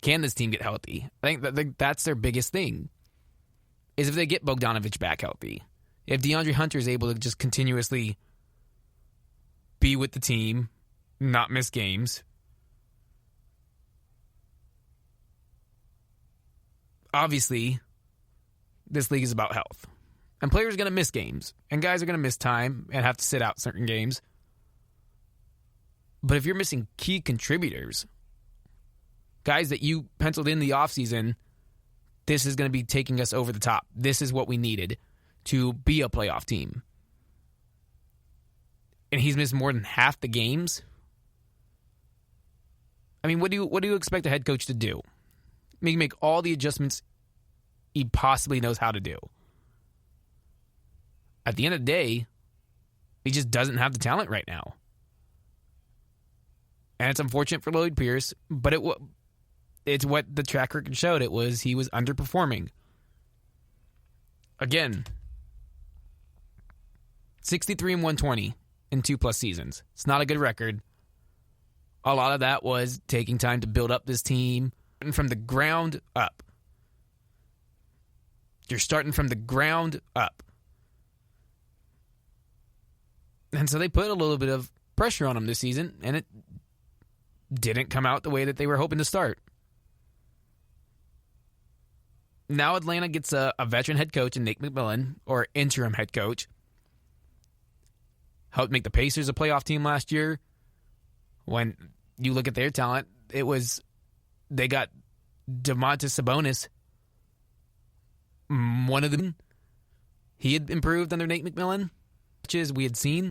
S1: Can this team get healthy? I think that's their biggest thing, is if they get Bogdanovich back healthy. If Deandre Hunter is able to just continuously be with the team, not miss games. Obviously, this league is about health. And players are going to miss games. And guys are going to miss time and have to sit out certain games. But if you're missing key contributors, guys that you penciled in the offseason, this is going to be taking us over the top. This is what we needed to be a playoff team. And he's missed more than half the games. I mean, what do you expect a head coach to do? Make all the adjustments he possibly knows how to do. At the end of the day, he just doesn't have the talent right now. And it's unfortunate for Lloyd Pierce, but it's what the track record showed. He was underperforming. Again, 63-120 in 2+ seasons. It's not a good record. A lot of that was taking time to build up this team from the ground up. You're starting from the ground up. And so they put a little bit of pressure on him this season, and it didn't come out the way that they were hoping to start. Now Atlanta gets a veteran head coach in Nate McMillan, or interim head coach. Helped make the Pacers a playoff team last year. When you look at their talent, they got Domantas Sabonis. One of them, he had improved under Nate McMillan, which is we had seen.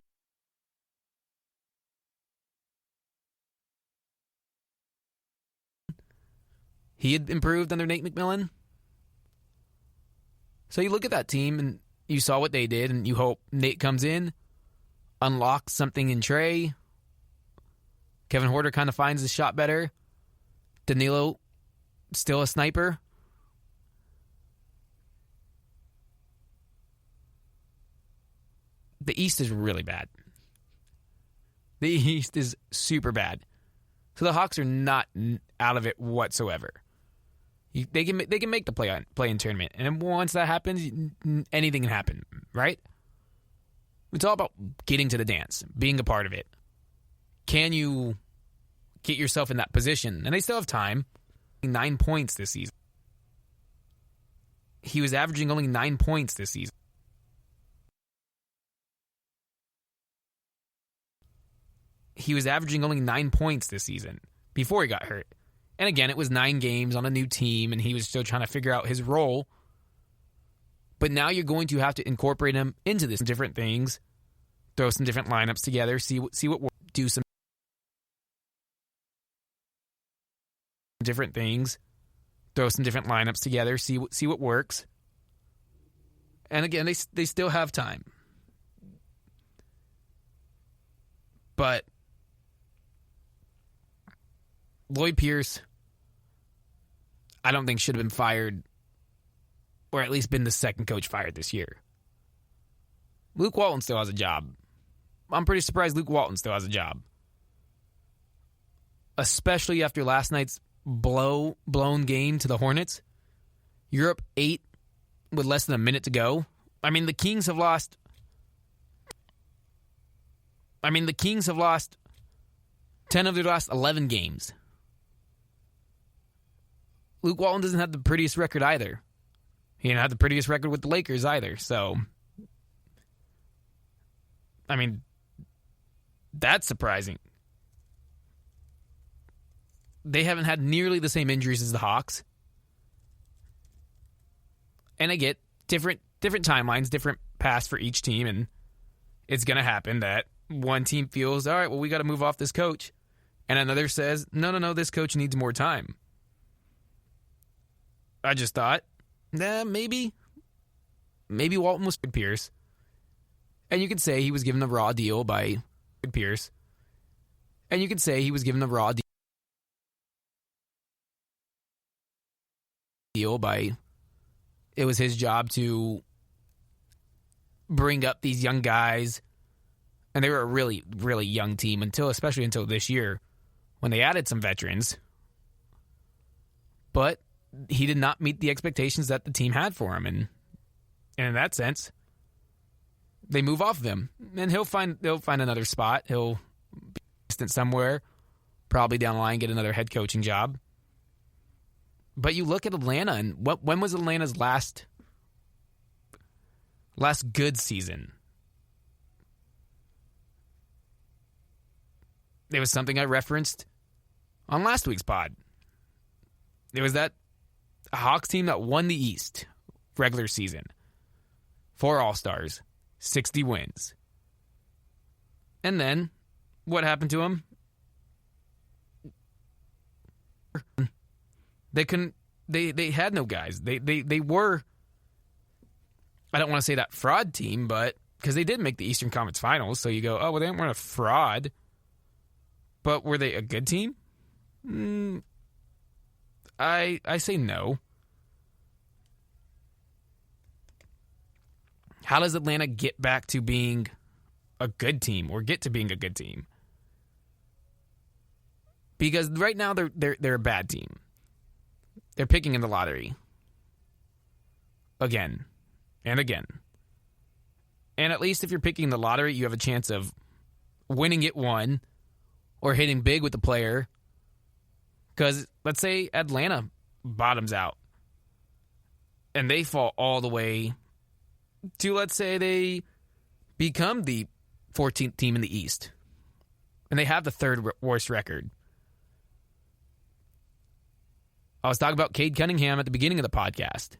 S1: He had improved under Nate McMillan. So you look at that team and you saw what they did, and you hope Nate comes in, unlocks something in Trey. Kevin Huerter kind of finds his shot better. Danilo, still a sniper. The East is really bad. The East is super bad. So the Hawks are not out of it whatsoever. They can make the play-in tournament, and once that happens, anything can happen, right? It's all about getting to the dance, being a part of it. Can you get yourself in that position? And they still have time. 9 points this season. He was averaging only 9 points this season. He was averaging only 9 points this season before he got hurt. And again, it was 9 games on a new team, and he was still trying to figure out his role. But now you're going to have to incorporate him into this different things, throw some different lineups together, see what works, do some different things, throw some different lineups together, see what works. And again, they still have time. But Lloyd Pierce, I don't think should have been fired, or at least been the second coach fired this year. Luke Walton still has a job. I'm pretty surprised Luke Walton still has a job. Especially after last night's blown game to the Hornets. You're up 8 with less than a minute to go. I mean, the Kings have lost 10 of their last 11 games. Luke Walton doesn't have the prettiest record either. He didn't have the prettiest record with the Lakers either. So, I mean, that's surprising. They haven't had nearly the same injuries as the Hawks. And I get different timelines, different paths for each team, and it's going to happen that one team feels, all right, well, we got to move off this coach. And another says, no, this coach needs more time. I just thought, maybe Walton was Pierce. And you could say he was given a raw deal by Pierce. And you could say he was given a raw deal by, it was his job to bring up these young guys. And they were a really, really young team especially until this year when they added some veterans. But he did not meet the expectations that the team had for him. And in that sense, they move off of him. And they'll find another spot. He'll be distant somewhere, probably down the line, get another head coaching job. But you look at Atlanta, and when was Atlanta's last good season? it was something I referenced on last week's pod. It was that Hawks team that won the East regular season. 4 All-Stars, 60 wins. And then, what happened to them? They couldn't. They had no guys. They were. I don't want to say that fraud team, but because they did make the Eastern Conference Finals, so you go, oh well, they weren't a fraud. But were they a good team? I say no. How does Atlanta get back to being a good team or get to being a good team? Because right now they're a bad team. They're picking in the lottery. Again and again. And at least if you're picking the lottery, you have a chance of winning it one or hitting big with the player. Because let's say Atlanta bottoms out and they fall all the way to, let's say, they become the 14th team in the East. And they have the 3rd worst record. I was talking about Cade Cunningham at the beginning of the podcast.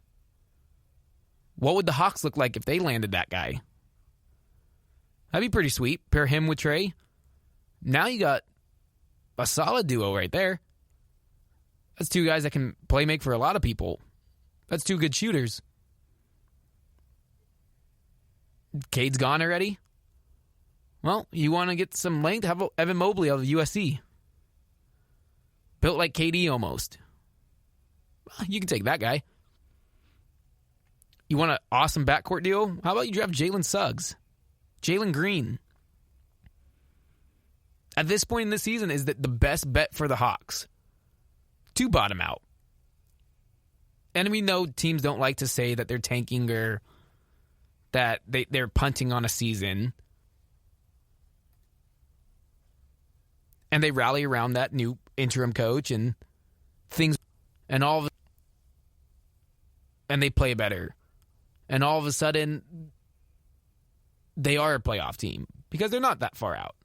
S1: What would the Hawks look like if they landed that guy? That'd be pretty sweet. Pair him with Trey. Now you got a solid duo right there. That's 2 guys that can play make for a lot of people. That's 2 good shooters. Cade's gone already. Well, you want to get some length? Have Evan Mobley out of USC. Built like KD almost. Well, you can take that guy. You want an awesome backcourt deal? How about you draft Jalen Suggs? Jalen Green. At this point in the season, is that the best bet for the Hawks to bottom out? And we know teams don't like to say that they're tanking or that they're punting on a season. And they rally around that new interim coach and things, and and they play better. And all of a sudden, they are a playoff team because they're not that far out.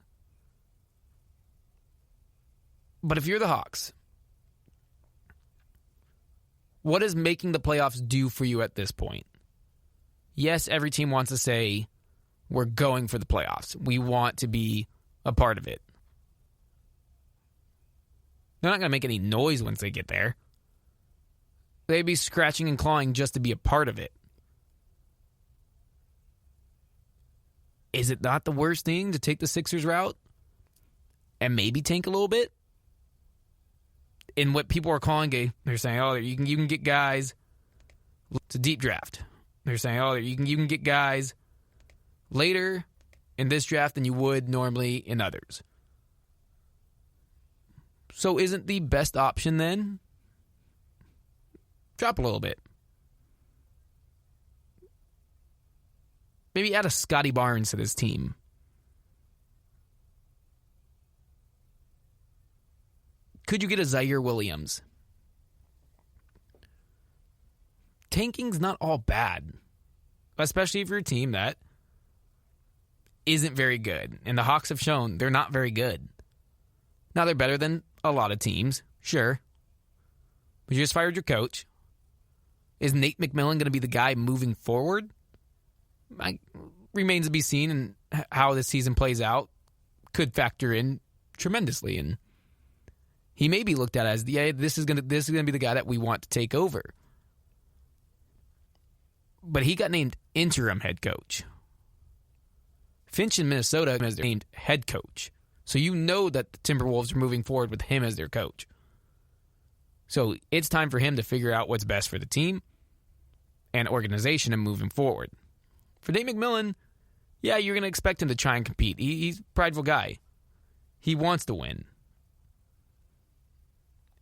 S1: But if you're the Hawks, what does making the playoffs do for you at this point? Yes, every team wants to say, we're going for the playoffs. We want to be a part of it. They're not going to make any noise once they get there. They'd be scratching and clawing just to be a part of it. Is it not the worst thing to take the Sixers route and maybe tank a little bit? In what people are calling they're saying, oh, you can get guys. It's a deep draft. They're saying, oh, you can get guys later in this draft than you would normally in others. So isn't the best option then drop a little bit? Maybe add a Scotty Barnes to this team. Could you get a Zaire Williams? Tanking's not all bad, especially if you're a team that isn't very good. And the Hawks have shown they're not very good. Now, they're better than a lot of teams, sure. But you just fired your coach. Is Nate McMillan going to be the guy moving forward? Remains to be seen, and how this season plays out could factor in tremendously. And he may be looked at as, this is going to be the guy that we want to take over. But he got named interim head coach. Finch in Minnesota is named head coach. So you know that the Timberwolves are moving forward with him as their coach. So it's time for him to figure out what's best for the team and organization and moving forward. For Nate McMillan, yeah, you're going to expect him to try and compete. He's a prideful guy. He wants to win.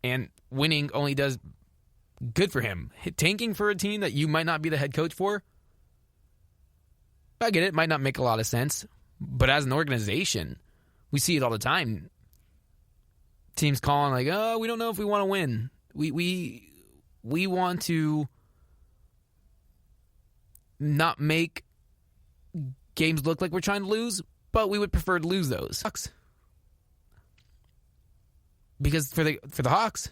S1: And winning only does good for him. Tanking for a team that you might not be the head coach for, I get it. It might not make a lot of sense. But as an organization, we see it all the time. Teams calling like, oh, we don't know if we want to win. We want to not make games look like we're trying to lose, but we would prefer to lose those. Because for the Hawks,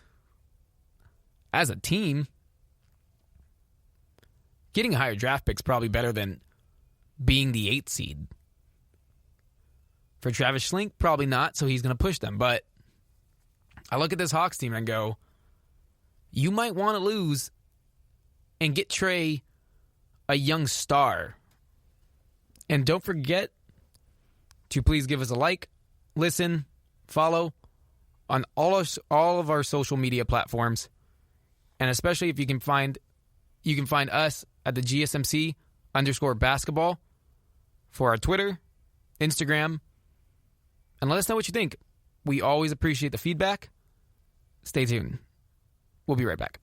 S1: as a team, getting a higher draft pick is probably better than being the 8th seed. For Travis Schlenk, probably not, so he's going to push them. But I look at this Hawks team and go, you might want to lose and get Trey a young star. And don't forget to please give us a like, listen, follow on all of our social media platforms. And especially if you can find us at the GSMC_basketball for our Twitter, Instagram, and let us know what you think. We always appreciate the feedback. Stay tuned. We'll be right back.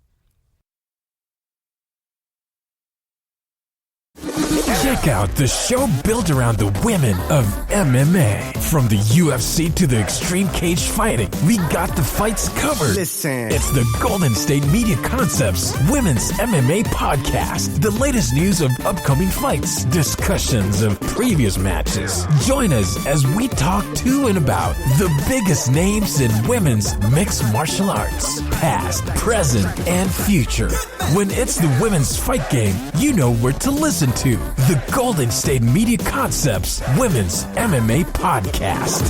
S3: Check out the show built around the women of MMA. From the UFC to the extreme cage fighting, we got the fights covered.
S4: Listen.
S3: It's the Golden State Media Concepts Women's MMA Podcast. The latest news of upcoming fights, discussions of previous matches. Join us as we talk to and about the biggest names in women's mixed martial arts. Past, present, and future. When it's the women's fight game, you know where to listen to. The Golden State Media Concepts Women's MMA Podcast.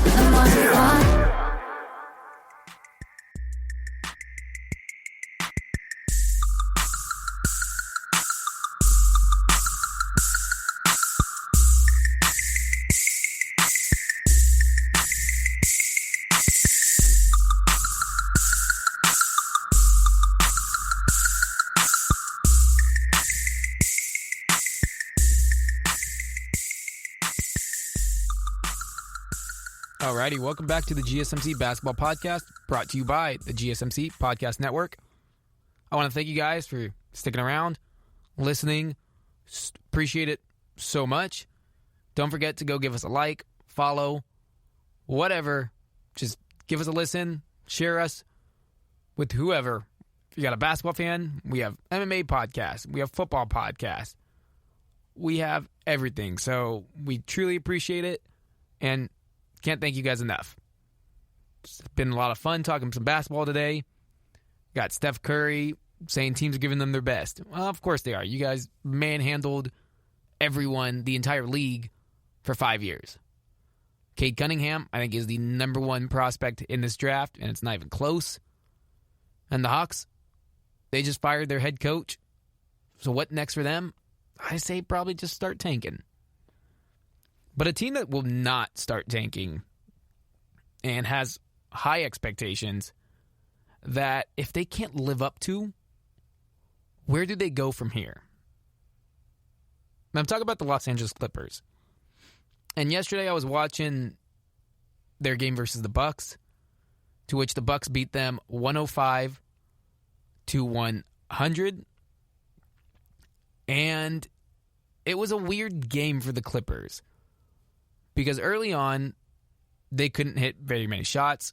S1: Alrighty, welcome back to the GSMC Basketball Podcast, brought to you by the GSMC Podcast Network. I want to thank you guys for sticking around, listening. Appreciate it so much. Don't forget to go give us a like, follow, whatever. Just give us a listen, share us with whoever. If you got a basketball fan, we have MMA podcasts, we have football podcasts, we have everything. So we truly appreciate it, and can't thank you guys enough. It's been a lot of fun talking some basketball today. Got Steph Curry saying teams are giving them their best. Well, of course they are. You guys manhandled everyone, the entire league, for 5 years. Cade Cunningham, I think, is the number one prospect in this draft, and it's not even close. And the Hawks, they just fired their head coach. So what next for them? I say probably just start tanking. But a team that will not start tanking and has high expectations that if they can't live up to, where do they go from here? I'm talking about the Los Angeles Clippers. And yesterday I was watching their game versus the Bucks, to which the Bucks beat them 105-100. And it was a weird game for the Clippers. Because early on, they couldn't hit very many shots.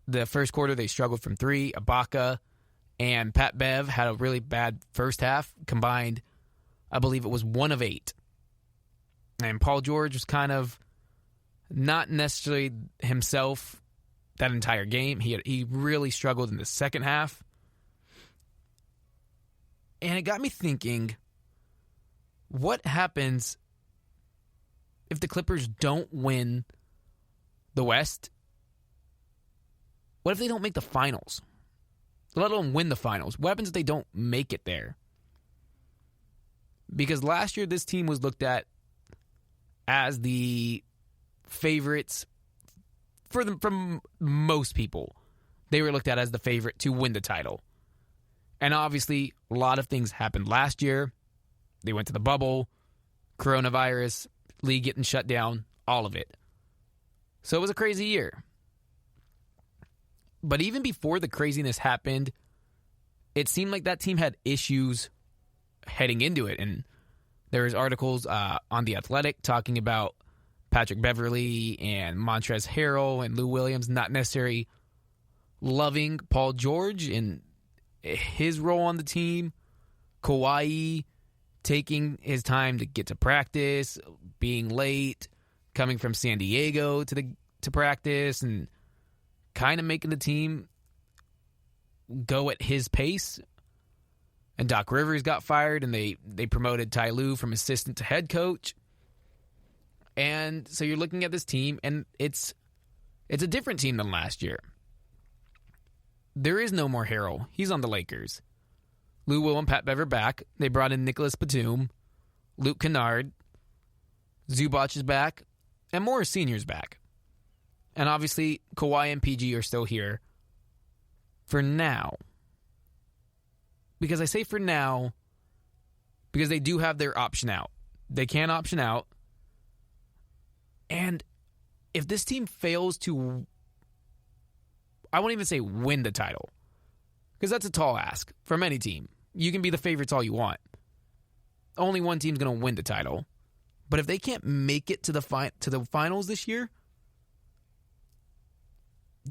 S1: The first quarter, they struggled from three. Ibaka and Pat Bev had a really bad first half. Combined, I believe it was 1 of 8. And Paul George was kind of not necessarily himself that entire game. He really struggled in the second half. And it got me thinking, what happens if the Clippers don't win the West? What if they don't make the finals? Let alone win the finals. What happens if they don't make it there? Because last year, this team was looked at as the favorites from most people. They were looked at as the favorite to win the title. And obviously, a lot of things happened last year. They went to the bubble, coronavirus, league getting shut down, all of it. So it was a crazy year. But even before the craziness happened, it seemed like that team had issues heading into it. And there was articles on The Athletic talking about Patrick Beverley and Montrezl Harrell and Lou Williams not necessarily loving Paul George and his role on the team. Kawhi taking his time to get to practice, being late, coming from San Diego to practice, and kind of making the team go at his pace. And Doc Rivers got fired, and they promoted Ty Lue from assistant to head coach. And so you're looking at this team, and it's a different team than last year. There is no more Harrell. He's on the Lakers. Lou Will and Pat Bev are back. They brought in Nicholas Batum, Luke Kennard, Zubac is back, and Morris Sr.'s back. And obviously, Kawhi and PG are still here for now. Because I say for now, because they do have their option out. They can option out. And if this team fails to, I won't even say win the title, because that's a tall ask from any team. You can be the favorites all you want. Only one team's going to win the title. But if they can't make it to the finals this year,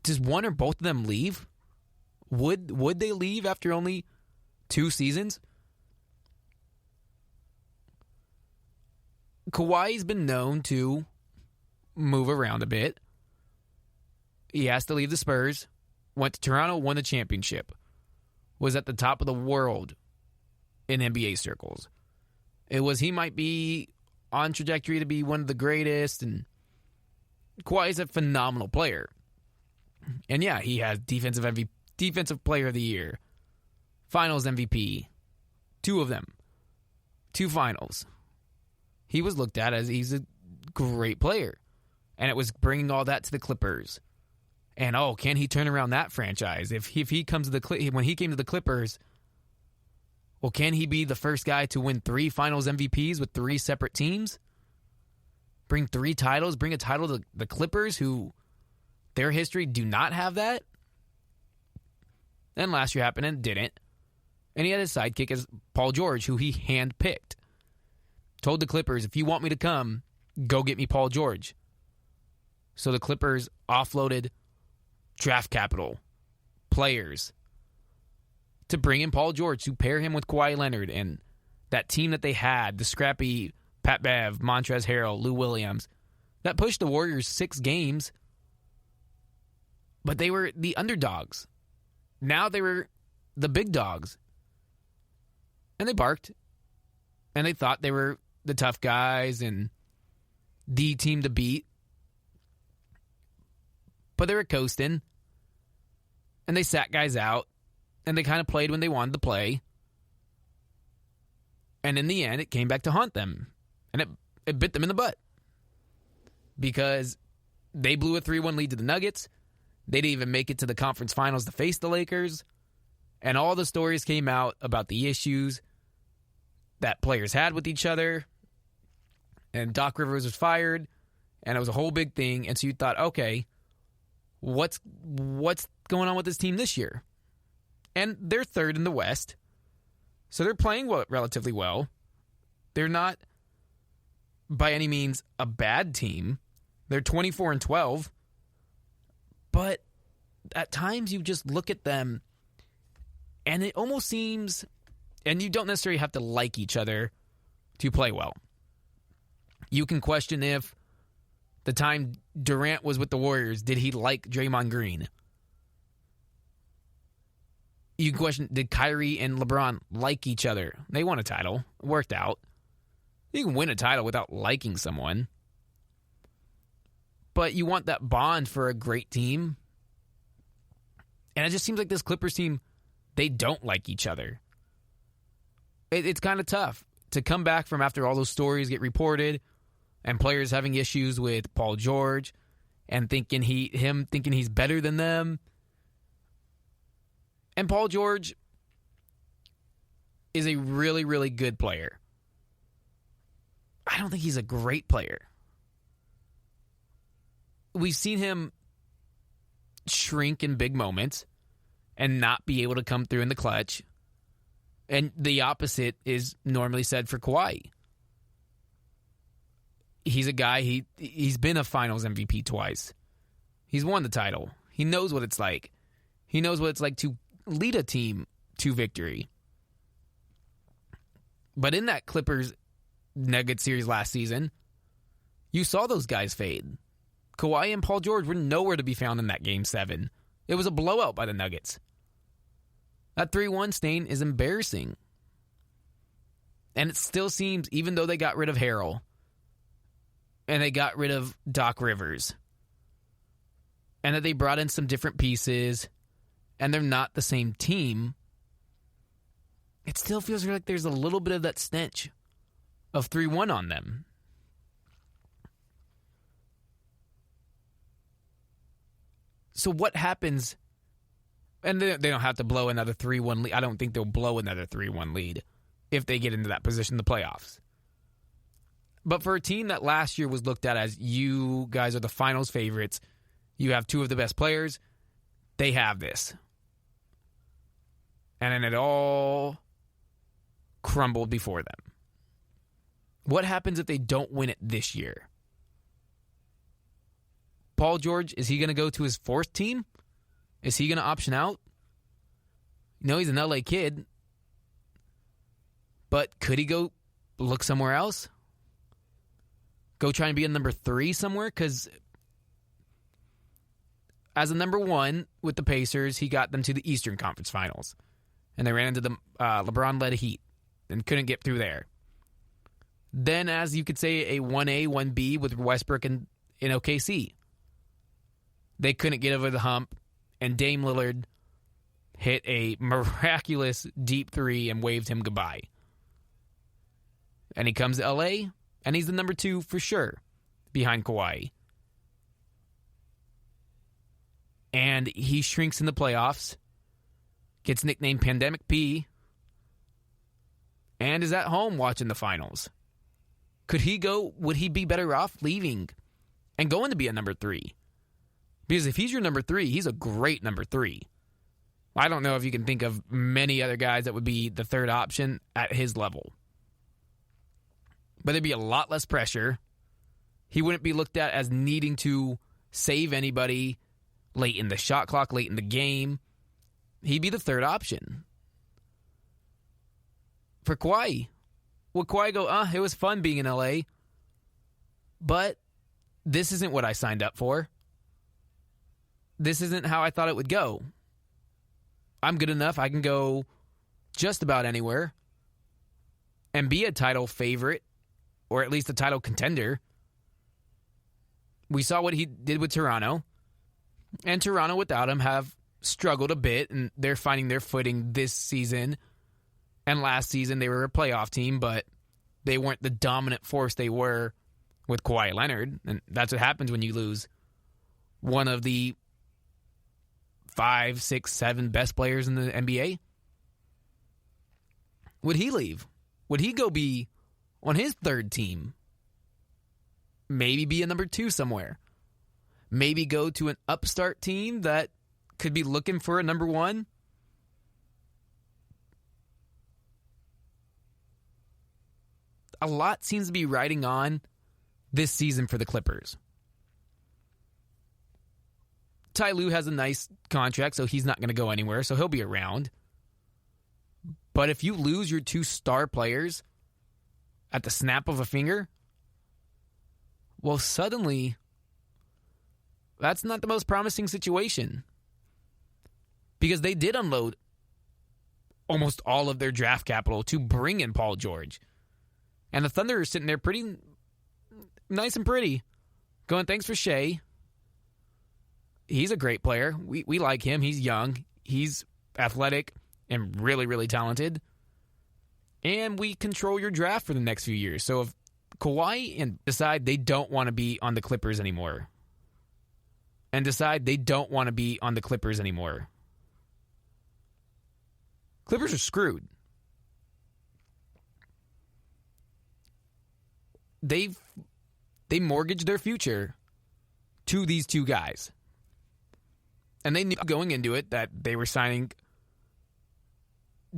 S1: does one or both of them leave? Would they leave after only 2 seasons? Kawhi's been known to move around a bit. He has to leave the Spurs. Went to Toronto, won the championship. Was at the top of the world in NBA circles. He might be on trajectory to be one of the greatest, and Kawhi is a phenomenal player. And yeah, he has defensive player of the year, finals MVP, 2 of them, 2 finals. He was looked at as he's a great player. And it was bringing all that to the Clippers. And can he turn around that franchise? If he comes to when he came to the Clippers, well, can he be the first guy to win 3 finals MVPs with 3 separate teams? Bring 3 titles, bring a title to the Clippers, who their history do not have that? Then last year happened and didn't. And he had his sidekick as Paul George, who he handpicked. Told the Clippers, if you want me to come, go get me Paul George. So the Clippers offloaded draft capital, players, to bring in Paul George, to pair him with Kawhi Leonard. And that team that they had, the scrappy Pat Bev, Montrezl Harrell, Lou Williams, that pushed the Warriors 6 games. But they were the underdogs. Now they were the big dogs. And they barked. And they thought they were the tough guys and the team to beat. But they were coasting. And they sat guys out. And they kind of played when they wanted to play. And in the end, it came back to haunt them. And it bit them in the butt. Because they blew a 3-1 lead to the Nuggets. They didn't even make it to the conference finals to face the Lakers. And all the stories came out about the issues that players had with each other. And Doc Rivers was fired. And it was a whole big thing. And so you thought, okay, what's going on with this team this year? And they're 3rd in the West. So they're playing relatively well. They're not, by any means, a bad team. They're 24-12. But at times you just look at them and it almost seems, and you don't necessarily have to like each other to play well. You can question if the time Durant was with the Warriors, did he like Draymond Green? You can question, did Kyrie and LeBron like each other? They won a title. It worked out. You can win a title without liking someone. But you want that bond for a great team. And it just seems like this Clippers team, they don't like each other. It's kind of tough to come back from after all those stories get reported and players having issues with Paul George and thinking he's better than them. And Paul George is a really, really good player. I don't think he's a great player. We've seen him shrink in big moments and not be able to come through in the clutch. And the opposite is normally said for Kawhi. He's a guy, he's been a finals MVP twice. He's won the title. He knows what it's like. He knows what it's like to lead a team to victory. But in that Clippers Nuggets series last season, you saw those guys fade. Kawhi and Paul George were nowhere to be found in that Game 7. It was a blowout by the Nuggets. That 3-1 stain is embarrassing. And it still seems, even though they got rid of Harrell, and they got rid of Doc Rivers, and that they brought in some different pieces, and they're not the same team, it still feels like there's a little bit of that stench of 3-1 on them. So what happens? And they don't have to blow another 3-1 lead. I don't think they'll blow another 3-1 lead if they get into that position in the playoffs. But for a team that last year was looked at as, you guys are the finals favorites, you have two of the best players, they have this. And then it all crumbled before them. What happens if they don't win it this year? Paul George, is he going to go to his fourth team? Is he going to option out? He's an LA kid. But could he go look somewhere else? Go try and be a number 3 somewhere? Because as a number 1 with the Pacers, he got them to the Eastern Conference Finals. And they ran into the LeBron-led Heat and couldn't get through there. Then, as you could say, a 1A, 1B with Westbrook in OKC. They couldn't get over the hump, and Dame Lillard hit a miraculous deep 3 and waved him goodbye. And he comes to LA, and he's the number 2 for sure, behind Kawhi. And he shrinks in the playoffs, gets nicknamed Pandemic P, and is at home watching the finals. Could he go? Would he be better off leaving and going to be a number 3? Because if he's your number 3, he's a great number 3. I don't know if you can think of many other guys that would be the third option at his level. But there'd be a lot less pressure. He wouldn't be looked at as needing to save anybody late in the shot clock, late in the game. He'd be the third option. For Kawhi, would Kawhi go, it was fun being in LA, but this isn't what I signed up for. This isn't how I thought it would go. I'm good enough. I can go just about anywhere and be a title favorite, or at least a title contender. We saw what he did with Toronto, and Toronto without him have struggled a bit, and they're finding their footing this season. And last season they were a playoff team, but they weren't the dominant force they were with Kawhi Leonard, and that's what happens when you lose one of the 5, 6, 7 best players in the NBA. Would he leave? Would he go be on his third team? Maybe be a number 2 somewhere. Maybe go to an upstart team that could be looking for a number 1. A lot seems to be riding on this season for the Clippers. Ty Lue has a nice contract, so he's not going to go anywhere, so he'll be around. But if you lose your 2 star players at the snap of a finger, well, suddenly, that's not the most promising situation. Because they did unload almost all of their draft capital to bring in Paul George. And the Thunder are sitting there pretty nice and pretty, going, thanks for Shea. He's a great player. We like him. He's young. He's athletic and really, really talented. And we control your draft for the next few years. So if Kawhi and decide they don't want to be on the Clippers anymore, Clippers are screwed. They mortgaged their future to these 2 guys. And they knew going into it that they were signing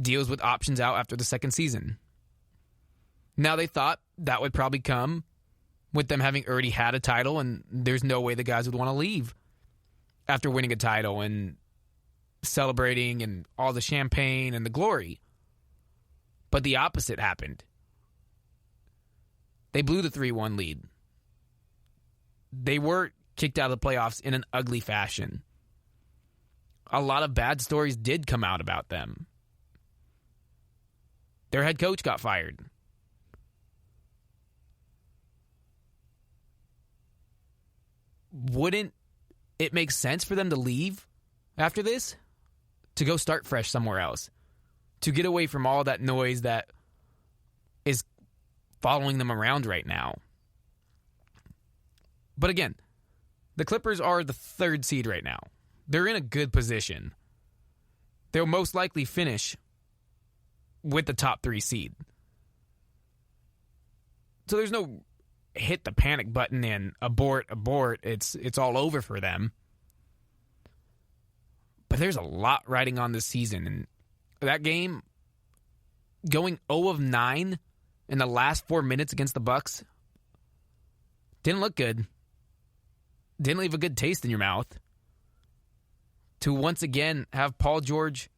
S1: deals with options out after the second season. Now they thought that would probably come with them having already had a title, and there's no way the guys would want to leave after winning a title and celebrating and all the champagne and the glory. But the opposite happened. They blew the 3-1 lead. They were kicked out of the playoffs in an ugly fashion. A lot of bad stories did come out about them. Their head coach got fired. Wouldn't it make sense for them to leave after this? To go start fresh somewhere else? To get away from all that noise that is following them around right now? But again, the Clippers are the 3rd seed right now. They're in a good position. They'll most likely finish with the top 3 seed. So there's no hit the panic button and abort. It's all over for them. But there's a lot riding on this season. And that game, going 0 of 9 in the last 4 minutes against the Bucks, didn't look good. Didn't leave a good taste in your mouth. To once again have Paul George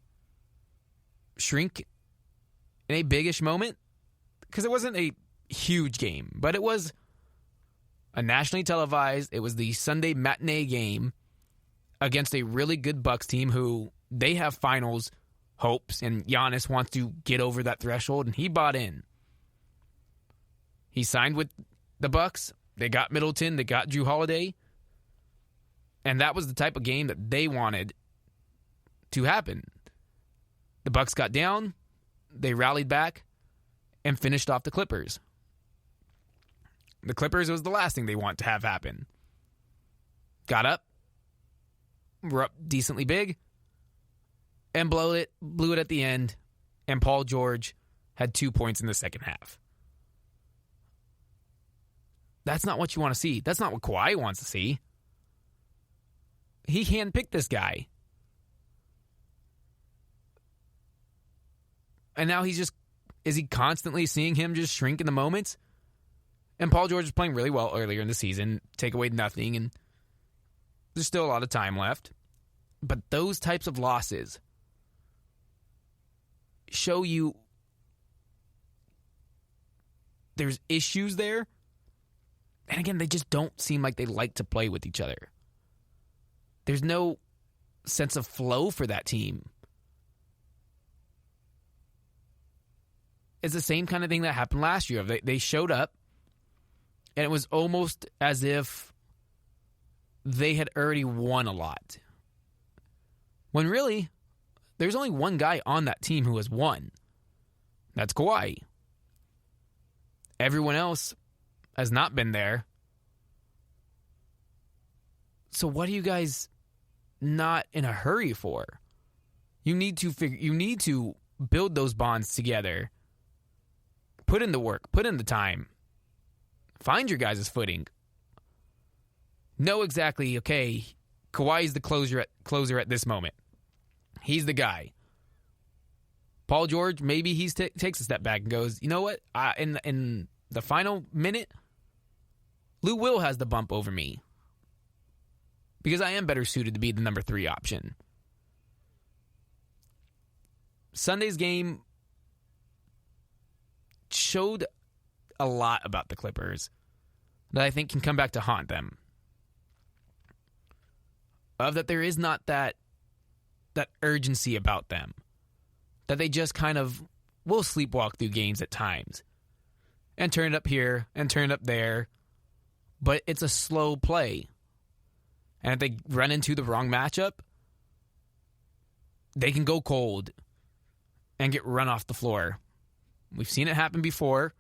S1: shrink in a biggish moment, because it wasn't a huge game, but it was a nationally televised, it was the Sunday matinee game against a really good Bucks team who they have finals hopes, and Giannis wants to get over that threshold, and he bought in. He signed with the Bucks. They got Middleton, they got Jrue Holiday, and that was the type of game that they wanted to happen. The Bucks got down, they rallied back, and finished off the Clippers. The Clippers was the last thing they want to have happen. Got up, were up decently big, and blew it at the end, and Paul George had 2 points in the second half. That's not what you want to see. That's not what Kawhi wants to see. He handpicked this guy. And now is he constantly seeing him just shrink in the moments? And Paul George was playing really well earlier in the season, take away nothing, and there's still a lot of time left. But those types of losses show you there's issues there. And again, they just don't seem like they like to play with each other. There's no sense of flow for that team. It's the same kind of thing that happened last year. They showed up, and it was almost as if they had already won a lot. When really, there's only one guy on that team who has won. That's Kawhi. Everyone else has not been there. So what are you guys not in a hurry for? You need to build those bonds together. Put in the work, put in the time. Find your guys' footing. Know exactly, okay, Kawhi's the closer at this moment. He's the guy. Paul George, maybe he takes a step back and goes, you know what? In the final minute, Lou Will has the bump over me. Because I am better suited to be the number 3 option. Sunday's game showed a lot about the Clippers that I think can come back to haunt them. Of that there is not that urgency about them. That they just kind of will sleepwalk through games at times. And turn it up here and turn it up there. But it's a slow play. And if they run into the wrong matchup, they can go cold and get run off the floor. We've seen it happen before.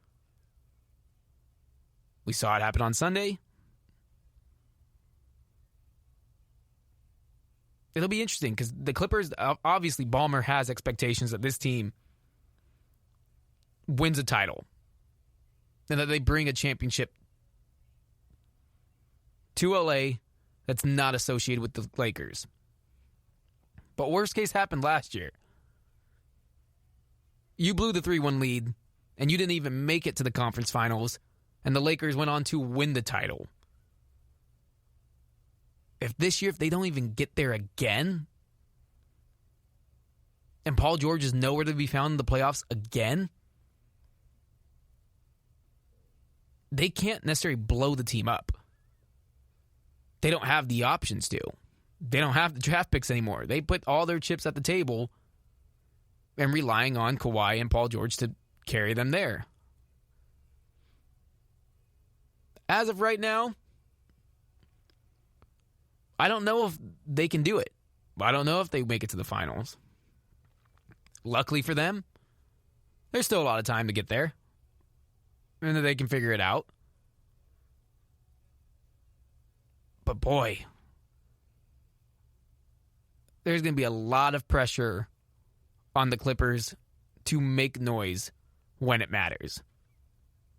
S1: We saw it happen on Sunday. It'll be interesting because the Clippers, obviously Ballmer has expectations that this team wins a title and that they bring a championship to LA that's not associated with the Lakers. But worst case happened last year. You blew the 3-1 lead, and you didn't even make it to the conference finals, and the Lakers went on to win the title. If this year, if they don't even get there again, and Paul George is nowhere to be found in the playoffs again, they can't necessarily blow the team up. they don't have the options to. They don't have the draft picks anymore. They put all their chips at the table and relying on Kawhi and Paul George to carry them there. As of right now, I don't know if they can do it. I don't know if they make it to the finals. Luckily for them, there's still a lot of time to get there. And they can figure it out. But boy, there's going to be a lot of pressure on the Clippers to make noise when it matters.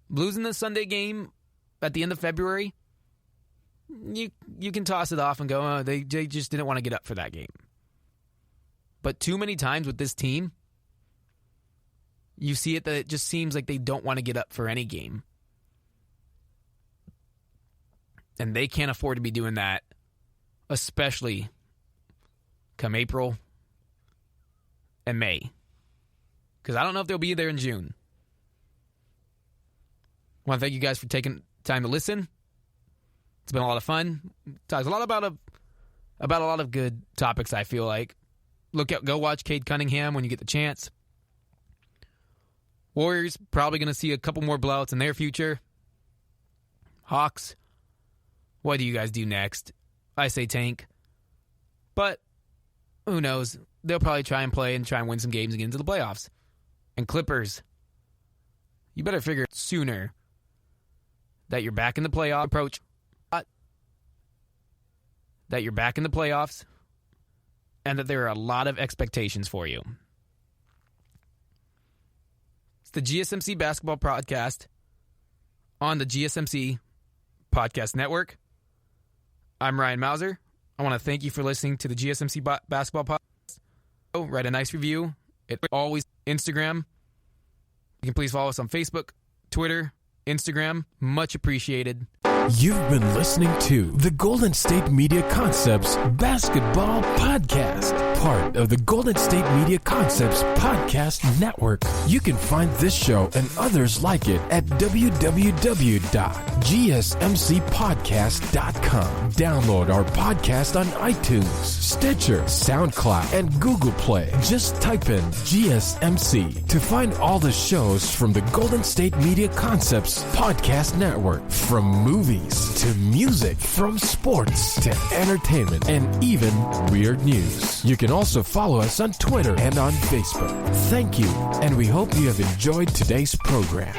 S1: Losing the Sunday game at the end of February, you can toss it off and go, oh, they just didn't want to get up for that game. But too many times with this team, you see it that it just seems like they don't want to get up for any game. And they can't afford to be doing that, especially come April and May. Because I don't know if they'll be there in June. I want to thank you guys for taking time to listen. It's been a lot of fun. Talks a lot about a lot of good topics, I feel like. Go watch Cade Cunningham when you get the chance. Warriors probably going to see a couple more blowouts in their future. Hawks, what do you guys do next? I say tank. But who knows? They'll probably try and win some games and get into the playoffs. And Clippers, you better figure it sooner that you're back in the playoff approach. That you're back in the playoffs. And that there are a lot of expectations for you. It's the GSMC Basketball Podcast on the GSMC Podcast Network. I'm Ryan Mauser. I want to thank you for listening to the GSMC Basketball Podcast. Write a nice review. It always Instagram. You can please follow us on Facebook, Twitter, Instagram. Much appreciated.
S3: You've been listening to the Golden State Media Concepts Basketball Podcast, part of the Golden State Media Concepts Podcast Network. You can find this show and others like it at www.gsmcpodcast.com. Download our podcast on iTunes, Stitcher, SoundCloud, and Google Play. Just type in GSMC to find all the shows from the Golden State Media Concepts Podcast Network, from movies to music, from sports to entertainment, and even weird news. You can also follow us on Twitter and on Facebook. Thank you, and we hope you have enjoyed today's program.